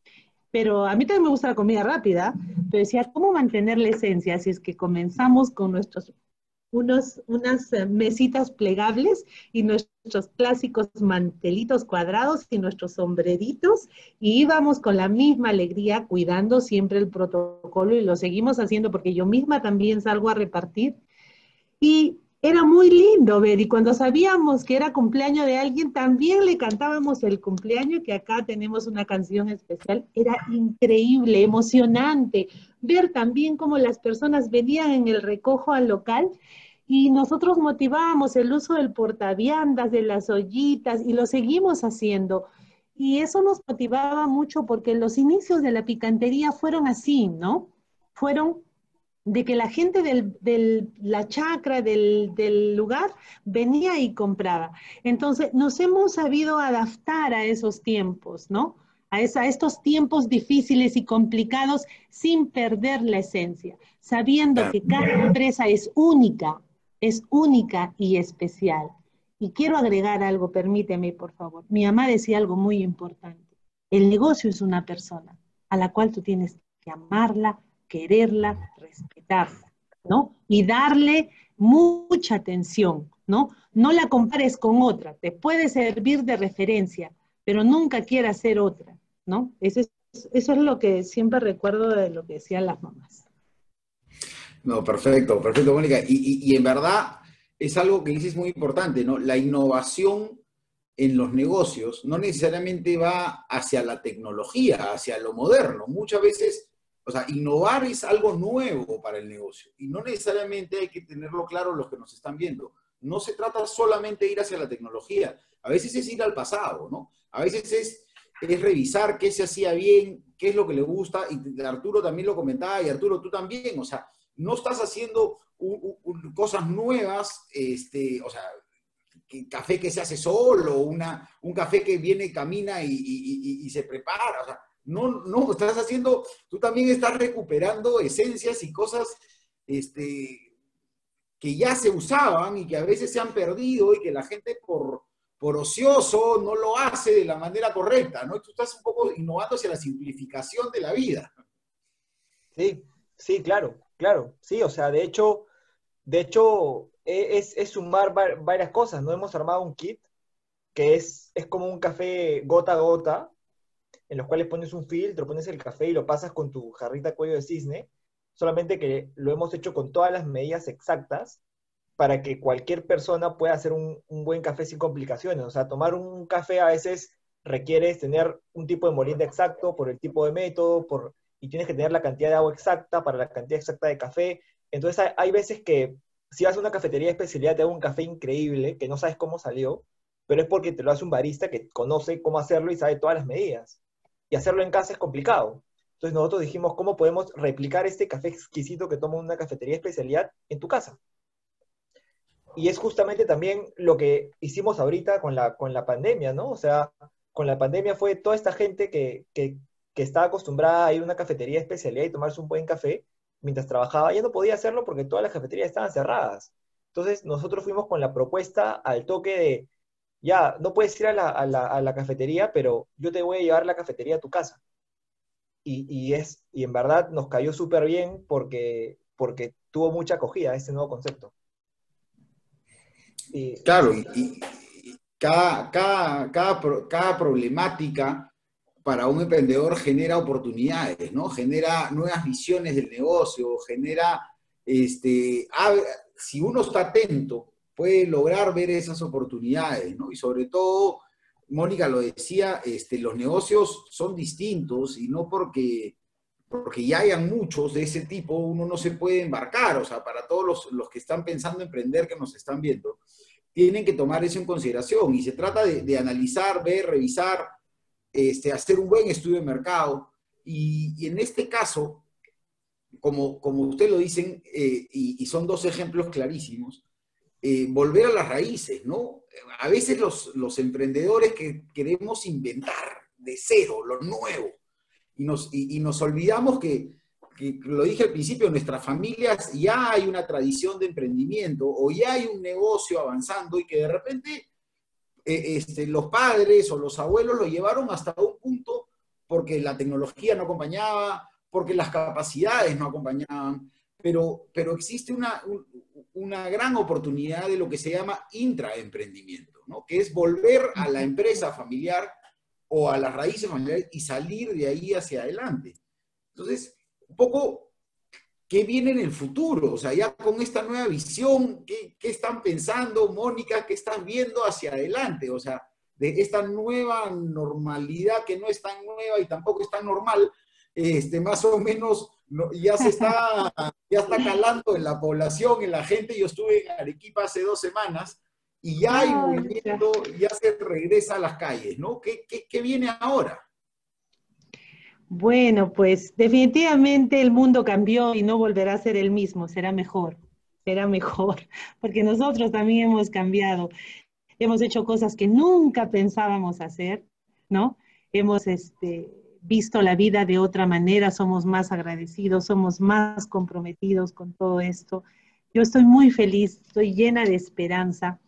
Pero a mí también me gusta la comida rápida, pero decía, ¿cómo mantener la esencia? Así es que comenzamos con unas mesitas plegables y nuestros clásicos mantelitos cuadrados y nuestros sombreritos, y íbamos con la misma alegría, cuidando siempre el protocolo, y lo seguimos haciendo porque yo misma también salgo a repartir. Y era muy lindo ver, y cuando sabíamos que era cumpleaños de alguien, también le cantábamos el cumpleaños, que acá tenemos una canción especial. Era increíble, emocionante, ver también cómo las personas venían en el recojo al local, y nosotros motivábamos el uso del portaviandas, de las ollitas, y lo seguimos haciendo. Y eso nos motivaba mucho porque los inicios de la picantería fueron así, ¿no? Fueron de que la gente la chacra, del lugar, venía y compraba. Entonces, nos hemos sabido adaptar a esos tiempos, ¿no? A estos tiempos difíciles y complicados sin perder la esencia, sabiendo que cada empresa es única y especial. Y quiero agregar algo, permíteme, por favor. Mi mamá decía algo muy importante. El negocio es una persona a la cual tú tienes que amarla, quererla, respetarla, ¿no? Y darle mucha atención, ¿no? No la compares con otra, te puede servir de referencia, pero nunca quieras ser otra, ¿no? Eso es lo que siempre recuerdo de lo que decían las mamás. No, perfecto, perfecto, Mónica. Y en verdad es algo que dices muy importante, ¿no? La innovación en los negocios no necesariamente va hacia la tecnología, hacia lo moderno. Muchas veces, o sea, innovar es algo nuevo para el negocio y no necesariamente hay que tenerlo claro los que nos están viendo. No se trata solamente de ir hacia la tecnología, a veces es ir al pasado, ¿no? A veces es revisar qué se hacía bien, qué es lo que le gusta, y Arturo también lo comentaba, y Arturo, tú también, o sea, no estás haciendo cosas nuevas, o sea, café que se hace solo, un café que viene, camina y se prepara, o sea, no, estás haciendo, tú también estás recuperando esencias y cosas que ya se usaban y que a veces se han perdido y que la gente por ocioso no lo hace de la manera correcta, ¿no? Tú estás un poco innovando hacia la simplificación de la vida. Sí, sí, claro, claro, sí, o sea, de hecho es sumar varias cosas, ¿no? Hemos armado un kit que es como un café gota a gota, en los cuales pones un filtro, pones el café y lo pasas con tu jarrita cuello de cisne, solamente que lo hemos hecho con todas las medidas exactas para que cualquier persona pueda hacer un buen café sin complicaciones. O sea, tomar un café a veces requiere tener un tipo de molienda exacto por el tipo de método, y tienes que tener la cantidad de agua exacta para la cantidad exacta de café. Entonces hay veces que si vas a una cafetería de especialidad te da un café increíble que no sabes cómo salió, pero es porque te lo hace un barista que conoce cómo hacerlo y sabe todas las medidas. Y hacerlo en casa es complicado. Entonces nosotros dijimos, ¿cómo podemos replicar este café exquisito que toma una cafetería de especialidad en tu casa? Y es justamente también lo que hicimos ahorita con la pandemia, ¿no? O sea, con la pandemia fue toda esta gente que estaba acostumbrada a ir a una cafetería de especialidad y tomarse un buen café mientras trabajaba, ya no podía hacerlo porque todas las cafeterías estaban cerradas. Entonces nosotros fuimos con la propuesta al toque de, ya, no puedes ir a la cafetería, pero yo te voy a llevar la cafetería a tu casa. Y en verdad nos cayó súper bien porque tuvo mucha acogida este nuevo concepto. Claro, y cada problemática para un emprendedor genera oportunidades, ¿no? Genera nuevas visiones del negocio, genera, si uno está atento, puede lograr ver esas oportunidades, ¿no? Y sobre todo, Mónica lo decía, los negocios son distintos y no porque ya hayan muchos de ese tipo, uno no se puede embarcar, o sea, para todos los que están pensando en emprender, que nos están viendo, tienen que tomar eso en consideración y se trata de analizar, ver, revisar, hacer un buen estudio de mercado y en este caso, como usted lo dicen, y son dos ejemplos clarísimos, volver a las raíces, ¿no? A veces los emprendedores que queremos inventar de cero, lo nuevo, y nos olvidamos que lo dije al principio, en nuestras familias ya hay una tradición de emprendimiento o ya hay un negocio avanzando y que de repente los padres o los abuelos lo llevaron hasta un punto porque la tecnología no acompañaba, porque las capacidades no acompañaban, pero existe una gran oportunidad de lo que se llama intraemprendimiento, ¿no? Que es volver a la empresa familiar o a las raíces familiares y salir de ahí hacia adelante. Entonces, un poco, ¿qué viene en el futuro? O sea, ya con esta nueva visión, ¿qué están pensando, Mónica? ¿Qué están viendo hacia adelante? O sea, de esta nueva normalidad que no es tan nueva y tampoco es tan normal, más o menos ya está calando en la población, en la gente. Yo estuve en Arequipa hace 2 semanas y ya hay movimiento, ya se regresa a las calles, ¿no? ¿Qué viene ahora? Bueno, pues definitivamente el mundo cambió y no volverá a ser el mismo, será mejor, porque nosotros también hemos cambiado, hemos hecho cosas que nunca pensábamos hacer, ¿no? Hemos visto la vida de otra manera, somos más agradecidos, somos más comprometidos con todo esto. Yo estoy muy feliz, estoy llena de esperanza,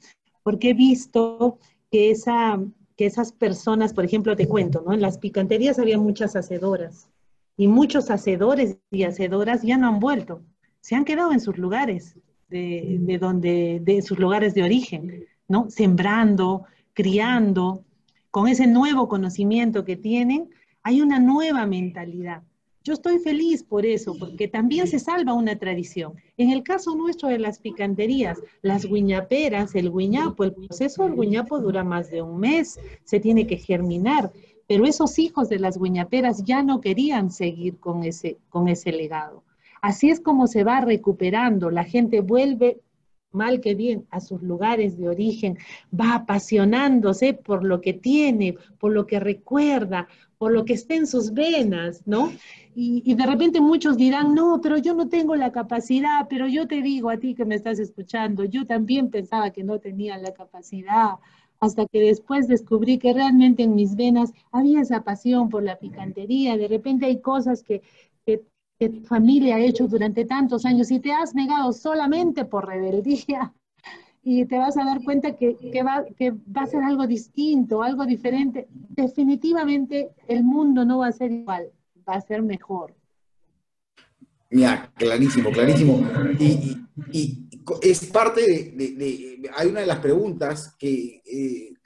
porque he visto que esas personas, por ejemplo, te cuento, ¿no? En las picanterías había muchas hacedoras y muchos hacedores y hacedoras ya no han vuelto, se han quedado en sus lugares, de sus lugares de origen, ¿no? Sembrando, criando, con ese nuevo conocimiento que tienen, hay una nueva mentalidad. Yo estoy feliz por eso, porque también se salva una tradición. En el caso nuestro de las picanterías, las guiñaperas, el guiñapo, el proceso del guiñapo dura más de 1 mes, se tiene que germinar, pero esos hijos de las guiñaperas ya no querían seguir con ese legado. Así es como se va recuperando, la gente vuelve mal que bien, a sus lugares de origen, va apasionándose por lo que tiene, por lo que recuerda, por lo que está en sus venas, ¿no? Y de repente muchos dirán, no, pero yo no tengo la capacidad, pero yo te digo a ti que me estás escuchando, yo también pensaba que no tenía la capacidad, hasta que después descubrí que realmente en mis venas había esa pasión por la picantería, de repente hay cosas que que tu familia ha hecho durante tantos años y te has negado solamente por rebeldía y te vas a dar cuenta que va a ser algo distinto, algo diferente. Definitivamente el mundo no va a ser igual, va a ser mejor. Ya, clarísimo, clarísimo. Y es parte hay una de las preguntas que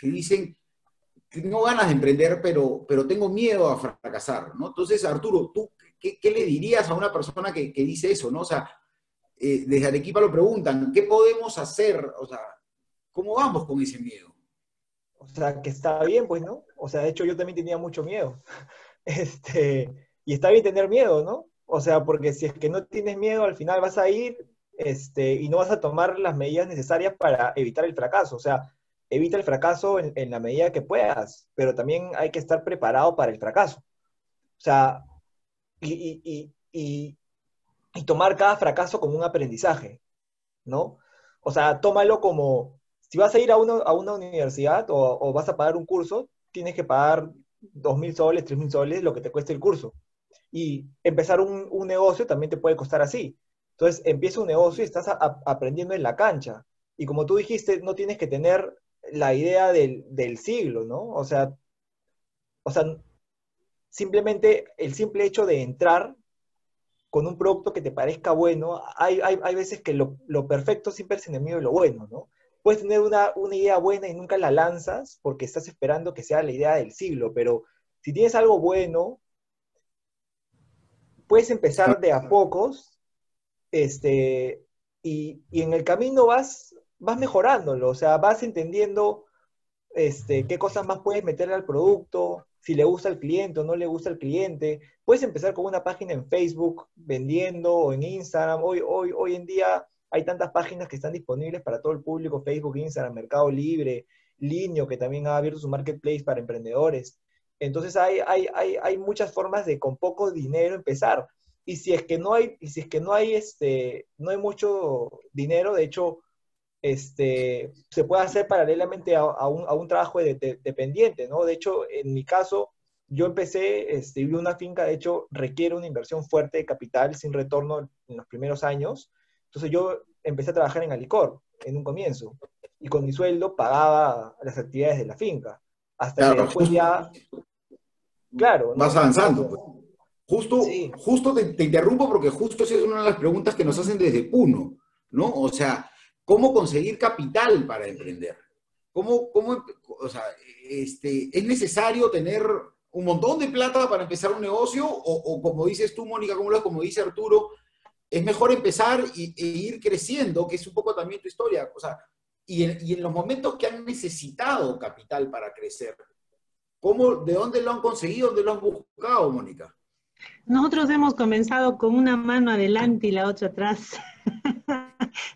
dicen que tengo ganas de emprender, pero tengo miedo a fracasar, ¿no? Entonces, Arturo, ¿tú qué le dirías a una persona que dice eso, ¿no? O sea, desde Arequipa lo preguntan, ¿qué podemos hacer? O sea, ¿cómo vamos con ese miedo? O sea, que está bien, pues, ¿no? O sea, de hecho yo también tenía mucho miedo. Y está bien tener miedo, ¿no? O sea, porque si es que no tienes miedo, al final vas a ir, y no vas a tomar las medidas necesarias para evitar el fracaso. O sea, evita el fracaso en la medida que puedas, pero también hay que estar preparado para el fracaso. O sea, y tomar cada fracaso como un aprendizaje, ¿no? O sea, tómalo como, si vas a ir a una universidad o vas a pagar un curso, tienes que pagar 2.000 soles, 3.000 soles, lo que te cueste el curso. Y empezar un negocio también te puede costar así. Entonces, empieza un negocio y estás aprendiendo en la cancha. Y como tú dijiste, no tienes que tener la idea del siglo, ¿no? O sea, simplemente el simple hecho de entrar con un producto que te parezca bueno, hay veces que lo perfecto siempre es enemigo de lo bueno, ¿no? Puedes tener una idea buena y nunca la lanzas porque estás esperando que sea la idea del siglo, pero si tienes algo bueno, puedes empezar de a pocos, y en el camino vas mejorándolo, o sea, vas entendiendo qué cosas más puedes meterle al producto, si le gusta al cliente o no le gusta al cliente. Puedes empezar con una página en Facebook vendiendo o en Instagram. Hoy en día hay tantas páginas que están disponibles para todo el público: Facebook, Instagram, Mercado Libre, Linio, que también ha abierto su marketplace para emprendedores. Entonces hay muchas formas de con poco dinero empezar. Y si es que no hay, y si es que no hay mucho dinero, de hecho, se puede hacer paralelamente a un trabajo dependiente, ¿no? De hecho, en mi caso, yo empecé, vi una finca, de hecho, requiere una inversión fuerte de capital sin retorno en los primeros años. Entonces yo empecé a trabajar en Alicor en un comienzo, y con mi sueldo pagaba las actividades de la finca, hasta que Claro, después ya, claro, vas ¿no? avanzando, pues. Sí. Justo te interrumpo porque justo esa es una de las preguntas que nos hacen desde Puno, ¿no? O sea, ¿cómo conseguir capital para emprender? O sea, ¿es necesario tener un montón de plata para empezar un negocio? O como dices tú, Mónica, como dice Arturo, es mejor empezar e ir creciendo, que es un poco también tu historia. O sea, y en los momentos que han necesitado capital para crecer, ¿de dónde lo han conseguido? ¿Dónde lo han buscado, Mónica? Nosotros hemos comenzado con una mano adelante y la otra atrás.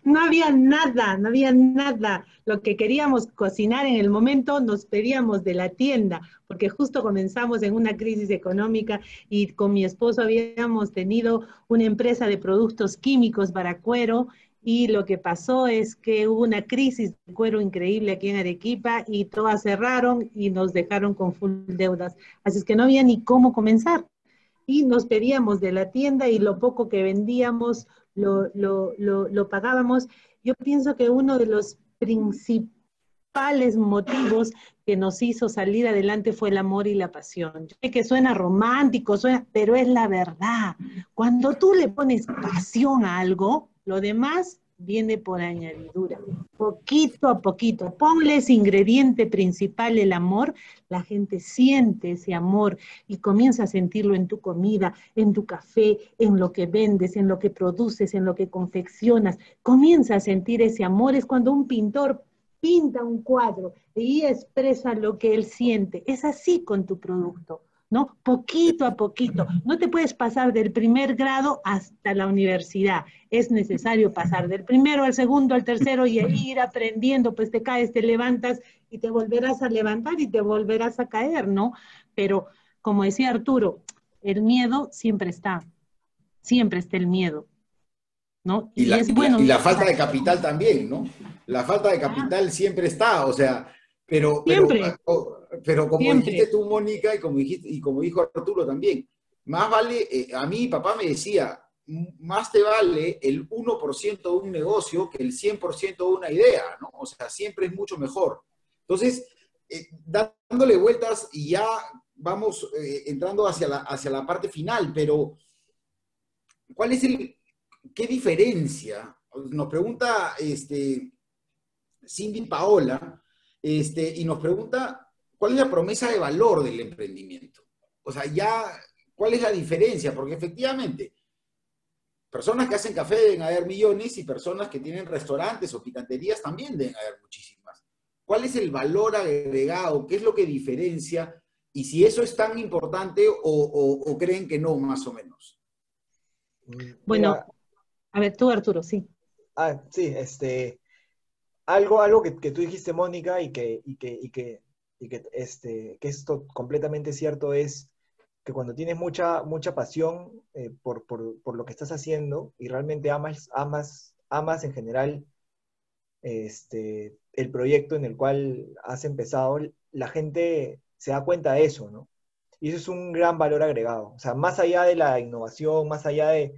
No había nada, no había nada. Lo que queríamos cocinar en el momento nos pedíamos de la tienda, porque justo comenzamos en una crisis económica y con mi esposo habíamos tenido una empresa de productos químicos para cuero y lo que pasó es que hubo una crisis de cuero increíble aquí en Arequipa y todas cerraron y nos dejaron con full deudas. Así es que no había ni cómo comenzar y nos pedíamos de la tienda y lo poco que vendíamos lo pagábamos. Yo pienso que uno de los principales motivos que nos hizo salir adelante fue el amor y la pasión. Yo sé que suena romántico, pero es la verdad. Cuando tú le pones pasión a algo, lo demás viene por añadidura, poquito a poquito. Ponle ese ingrediente principal, el amor, la gente siente ese amor y comienza a sentirlo en tu comida, en tu café, en lo que vendes, en lo que produces, en lo que confeccionas. Comienza a sentir ese amor. Es cuando un pintor pinta un cuadro y expresa lo que él siente. Es así con tu producto, ¿no? Poquito a poquito. No te puedes pasar del primer grado hasta la universidad. Es necesario pasar del primero al segundo, al tercero y ir aprendiendo, pues te caes, te levantas y te volverás a levantar y te volverás a caer, ¿no? Pero como decía Arturo, el miedo siempre está el miedo, ¿no? Y Y es bueno. y la falta de capital también, ¿no? La falta de capital siempre está, o sea, Siempre, pero como dijiste siempre. tú, Mónica, y como dijo Arturo también, más vale, a mí mi papá me decía, más te vale el 1% de un negocio que el 100% de una idea, ¿no? O sea, siempre es mucho mejor. Entonces, dándole vueltas y ya vamos entrando hacia la parte final, pero ¿cuál es qué diferencia? Nos pregunta Cindy Paola, y nos pregunta, ¿cuál es la promesa de valor del emprendimiento? O sea, ¿cuál es la diferencia? Porque efectivamente, personas que hacen café deben haber millones y personas que tienen restaurantes o picanterías también deben haber muchísimas. ¿Cuál es el valor agregado? ¿Qué es lo que diferencia? Y si eso es tan importante o creen que no, más o menos. Bueno, Mira, a ver, tú Arturo, sí. sí, algo que tú dijiste, Mónica, que esto completamente cierto es que cuando tienes mucha pasión por lo que estás haciendo y realmente amas en general el proyecto en el cual has empezado, la gente se da cuenta de eso, ¿no? Y eso es un gran valor agregado. O sea, más allá de la innovación, más allá de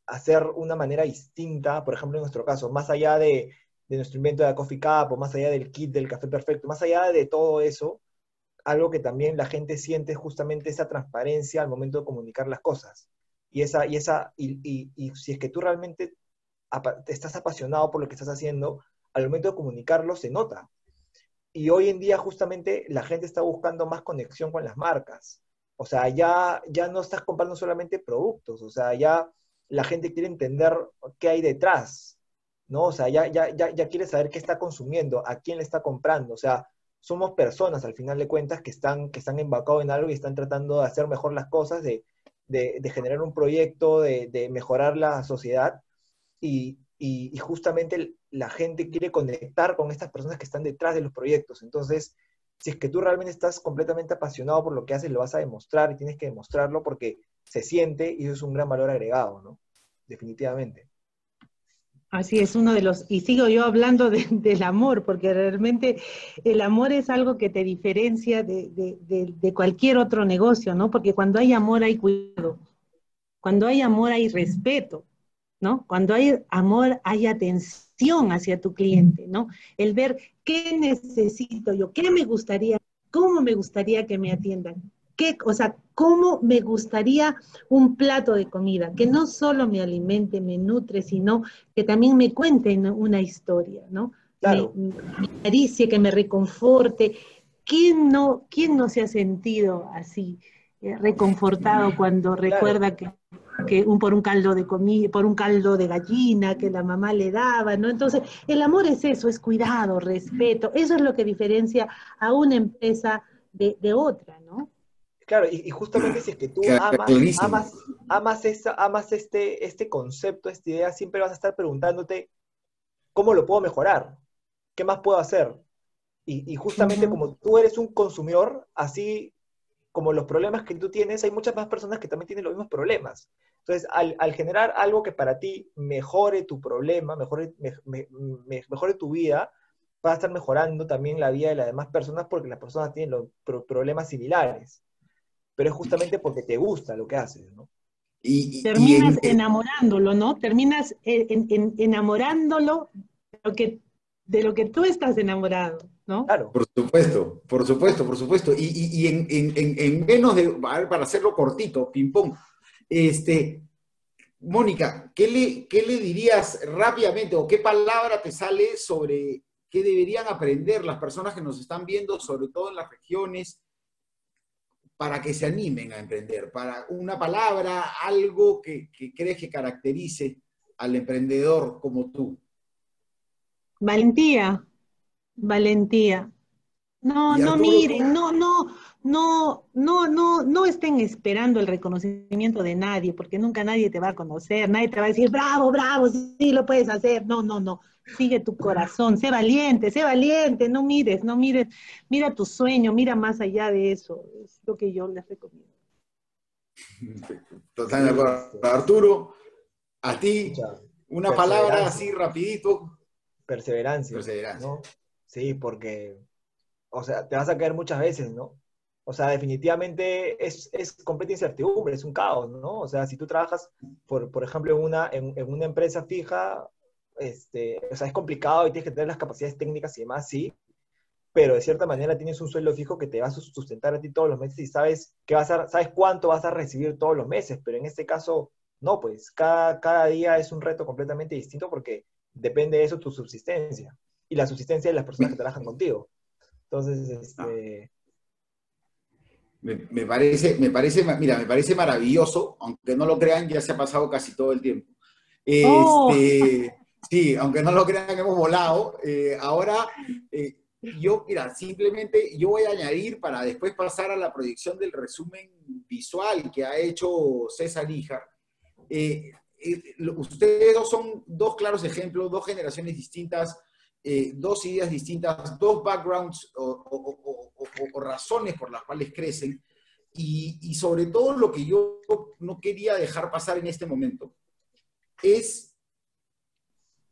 hacer una manera distinta, por ejemplo, en nuestro caso, más allá de nuestro invento de la Coffee Cup, o más allá del kit del café perfecto, más allá de todo eso, algo que también la gente siente es justamente esa transparencia al momento de comunicar las cosas. Y si es que tú realmente estás apasionado por lo que estás haciendo, al momento de comunicarlo se nota. Y hoy en día justamente la gente está buscando más conexión con las marcas. O sea, ya no estás comprando solamente productos, o sea, ya la gente quiere entender qué hay detrás, ¿no? O sea, ya quiere saber qué está consumiendo, a quién le está comprando. O sea, somos personas al final de cuentas que están embarcados en algo y están tratando de hacer mejor las cosas, de generar un proyecto, de mejorar la sociedad y justamente la gente quiere conectar con estas personas que están detrás de los proyectos. Entonces, si es que tú realmente estás completamente apasionado por lo que haces, lo vas a demostrar y tienes que demostrarlo porque se siente y eso es un gran valor agregado, ¿no? Definitivamente. Así es, uno de los, y sigo yo hablando del amor, porque realmente el amor es algo que te diferencia de cualquier otro negocio, ¿no? Porque cuando hay amor hay cuidado, cuando hay amor hay respeto, ¿no? Cuando hay amor hay atención hacia tu cliente, ¿no? El ver qué necesito yo, qué me gustaría, cómo me gustaría que me atiendan. o sea, cómo me gustaría un plato de comida, que no solo me alimente, me nutre, sino que también me cuente una historia, ¿no? Claro, Me acaricie, que me reconforte. ¿Quién no se ha sentido así, reconfortado cuando claro. recuerda que por un caldo de comida, por un caldo de gallina que la mamá le daba, ¿no? Entonces, el amor es eso, es cuidado, respeto, eso es lo que diferencia a una empresa de otra, ¿no? Claro, y justamente si es que tú Clarísimo. amas este concepto, esta idea, siempre vas a estar preguntándote, ¿cómo lo puedo mejorar? ¿Qué más puedo hacer? Y justamente Ujú. como tú eres un consumidor, así como los problemas que tú tienes, hay muchas más personas que también tienen los mismos problemas. Entonces, al generar algo que para ti mejore tu problema, mejore tu vida, vas a estar mejorando también la vida de las demás personas porque las personas tienen los problemas similares. Pero es justamente porque te gusta lo que haces, ¿no? Y Terminas enamorándolo, ¿no? Terminas enamorándolo de lo que tú estás enamorado, ¿no? Claro. por supuesto, por supuesto, por supuesto. Y en menos de, a ver, para hacerlo cortito, ping pong, este, Mónica, ¿qué le dirías rápidamente o qué palabra te sale sobre qué deberían aprender las personas que nos están viendo, sobre todo en las regiones, para que se animen a emprender? Para una palabra, algo que crees que caracterice al emprendedor como tú. Valentía, valentía. No, Y no Arturo, tú. miren, no estén esperando el reconocimiento de nadie, porque nunca nadie te va a conocer, nadie te va a decir, bravo, bravo, sí lo puedes hacer. No, no, no. Sigue tu corazón, sé valiente, no mires, mira tu sueño, mira más allá de eso. Es lo que yo les recomiendo. Totalmente Sí, de acuerdo. Arturo, a ti, escucha, una palabra perseverancia, así rapidito. perseverancia, Perseverancia. ¿no? Sí, porque, o sea, te vas a caer muchas veces, ¿no? O sea, definitivamente es completa incertidumbre, es un caos, ¿no? O sea, si tú trabajas, por ejemplo, en una empresa fija, o sea, es complicado y tienes que tener las capacidades técnicas y demás, sí, pero de cierta manera tienes un sueldo fijo que te va a sustentar a ti todos los meses y sabes, sabes cuánto vas a recibir todos los meses, pero en este caso, no, pues cada día es un reto completamente distinto porque depende de eso tu subsistencia y la subsistencia de las personas que trabajan contigo. Entonces, Ah, mira, me parece maravilloso, aunque no lo crean, ya se ha pasado casi todo el tiempo. Oh, Sí, aunque no lo crean, hemos volado. Ahora, mira, simplemente yo voy a añadir para después pasar a la proyección del resumen visual que ha hecho César Híjar. Ustedes dos son dos claros ejemplos, dos generaciones distintas, dos ideas distintas, dos backgrounds o razones por las cuales crecen. Y sobre todo lo que yo no quería dejar pasar en este momento es,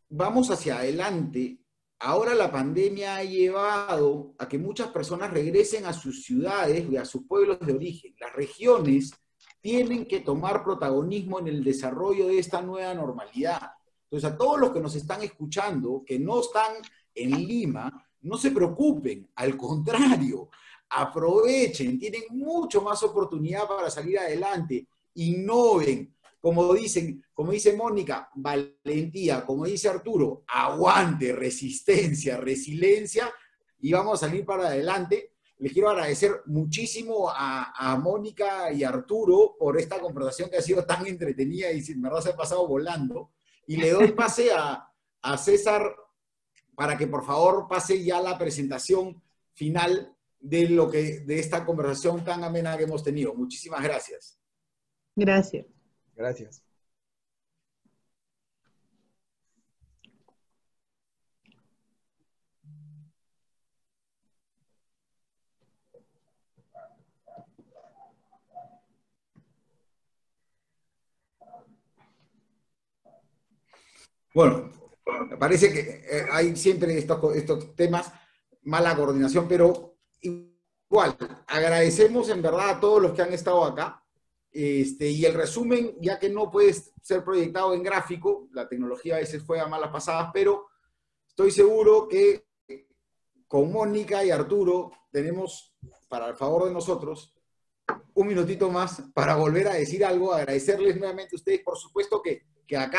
vamos hacia adelante. Ahora la pandemia ha llevado a que muchas personas regresen a sus ciudades y a sus pueblos de origen. Las regiones tienen que tomar protagonismo en el desarrollo de esta nueva normalidad. Entonces, a todos los que nos están escuchando, que no están en Lima, no se preocupen, al contrario, aprovechen, tienen mucho más oportunidad para salir adelante, innoven, como dice Mónica, valentía, como dice Arturo, aguante, resistencia, resiliencia, y vamos a salir para adelante. Les quiero agradecer muchísimo a Mónica y a Arturo por esta conversación que ha sido tan entretenida y sin verdad se ha pasado volando. Y le doy pase a César para que por favor pase ya la presentación final de esta conversación tan amena que hemos tenido. Muchísimas gracias. gracias. gracias. Bueno, me parece que hay siempre estos temas, mala coordinación, pero igual, agradecemos en verdad a todos los que han estado acá. Y el resumen, ya que no puede ser proyectado en gráfico, la tecnología a veces juega malas pasadas, pero estoy seguro que con Mónica y Arturo tenemos, para el favor de nosotros, un minutito más para volver a decir algo, agradecerles nuevamente a ustedes, por supuesto que a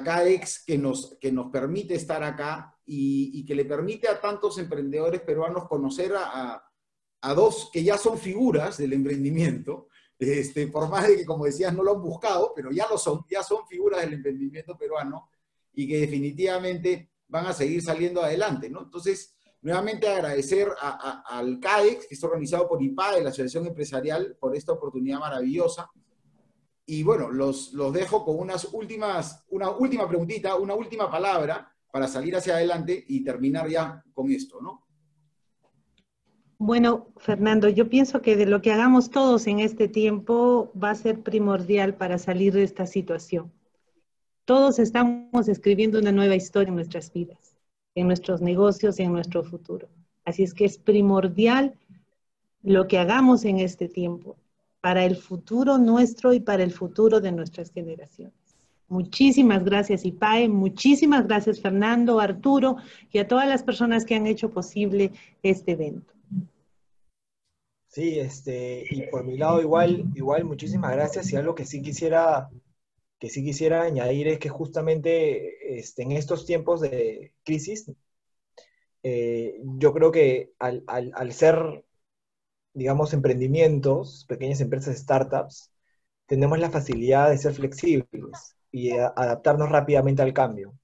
CADEX que nos permite estar acá y que le permite a tantos emprendedores peruanos conocer a dos que ya son figuras del emprendimiento, por más de que, como decías, no lo han buscado, pero ya son figuras del emprendimiento peruano y que definitivamente van a seguir saliendo adelante, ¿no? Entonces, nuevamente agradecer al CADEX, que está organizado por IPADE, la Asociación Empresarial, por esta oportunidad maravillosa. Y bueno, los dejo con una última preguntita, una última palabra para salir hacia adelante y terminar ya con esto, ¿no? Bueno, Fernando, yo pienso que de lo que hagamos todos en este tiempo va a ser primordial para salir de esta situación. Todos estamos escribiendo una nueva historia en nuestras vidas, en nuestros negocios y en nuestro futuro. Así es que es primordial lo que hagamos en este tiempo para el futuro nuestro y para el futuro de nuestras generaciones. Muchísimas gracias, IPAE, muchísimas gracias, Fernando, Arturo, y a todas las personas que han hecho posible este evento. Sí, y por mi lado igual muchísimas gracias, y algo que sí quisiera añadir es que justamente en estos tiempos de crisis, yo creo que al ser, digamos, emprendimientos, pequeñas empresas, startups, tenemos la facilidad de ser flexibles y adaptarnos rápidamente al cambio.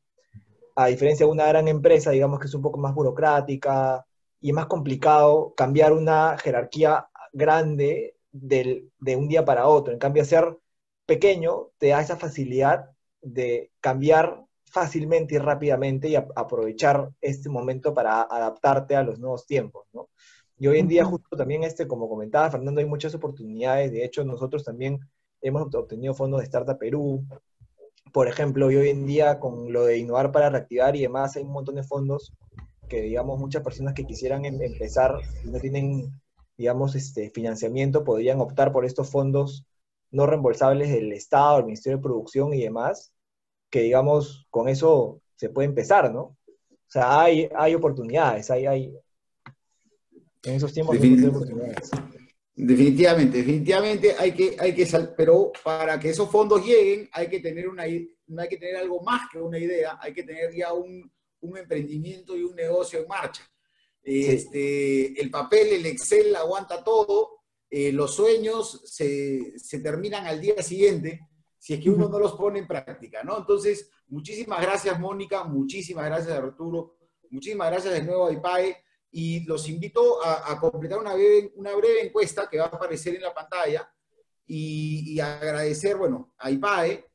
A diferencia de una gran empresa, digamos, que es un poco más burocrática y es más complicado cambiar una jerarquía grande de un día para otro. En cambio, ser pequeño te da esa facilidad de cambiar fácilmente y rápidamente y aprovechar este momento para adaptarte a los nuevos tiempos, ¿no? Y hoy en día, justo también, como comentaba Fernando, hay muchas oportunidades. De hecho, nosotros también hemos obtenido fondos de Startup Perú, por ejemplo, y hoy en día con lo de Innovar para Reactivar y demás, hay un montón de fondos que, digamos, muchas personas que quisieran empezar y no tienen, digamos, financiamiento, podrían optar por estos fondos no reembolsables del Estado, del Ministerio de Producción y demás, que, digamos, con eso se puede empezar, ¿no? O sea, hay oportunidades, en esos tiempos hay oportunidades. Definitivamente pero para que esos fondos lleguen hay que tener algo más que una idea, hay que tener ya un emprendimiento y un negocio en marcha. Sí. El papel, el Excel aguanta todo, los sueños se terminan al día siguiente si es que uno no los pone en práctica, ¿no? Entonces, muchísimas gracias, Mónica, muchísimas gracias, Arturo, muchísimas gracias de nuevo a IPAE. Y los invito a completar una breve encuesta que va a aparecer en la pantalla y agradecer, bueno, a IPAE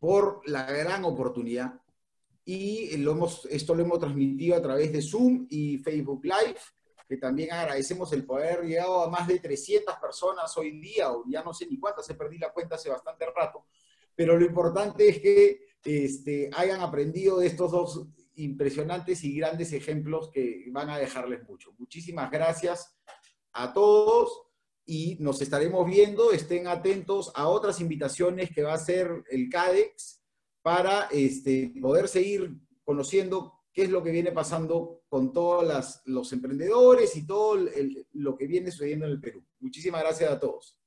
por la gran oportunidad. Y esto lo hemos transmitido a través de Zoom y Facebook Live, que también agradecemos el poder haber llegado a más de 300 personas hoy en día, o ya no sé ni cuántas, perdí la cuenta hace bastante rato, pero lo importante es que hayan aprendido de estos dos impresionantes y grandes ejemplos que van a dejarles mucho. Muchísimas gracias a todos y nos estaremos viendo. Estén atentos a otras invitaciones que va a hacer el CADEX para poder seguir conociendo qué es lo que viene pasando con todos los emprendedores y todo lo que viene sucediendo en el Perú. Muchísimas gracias a todos.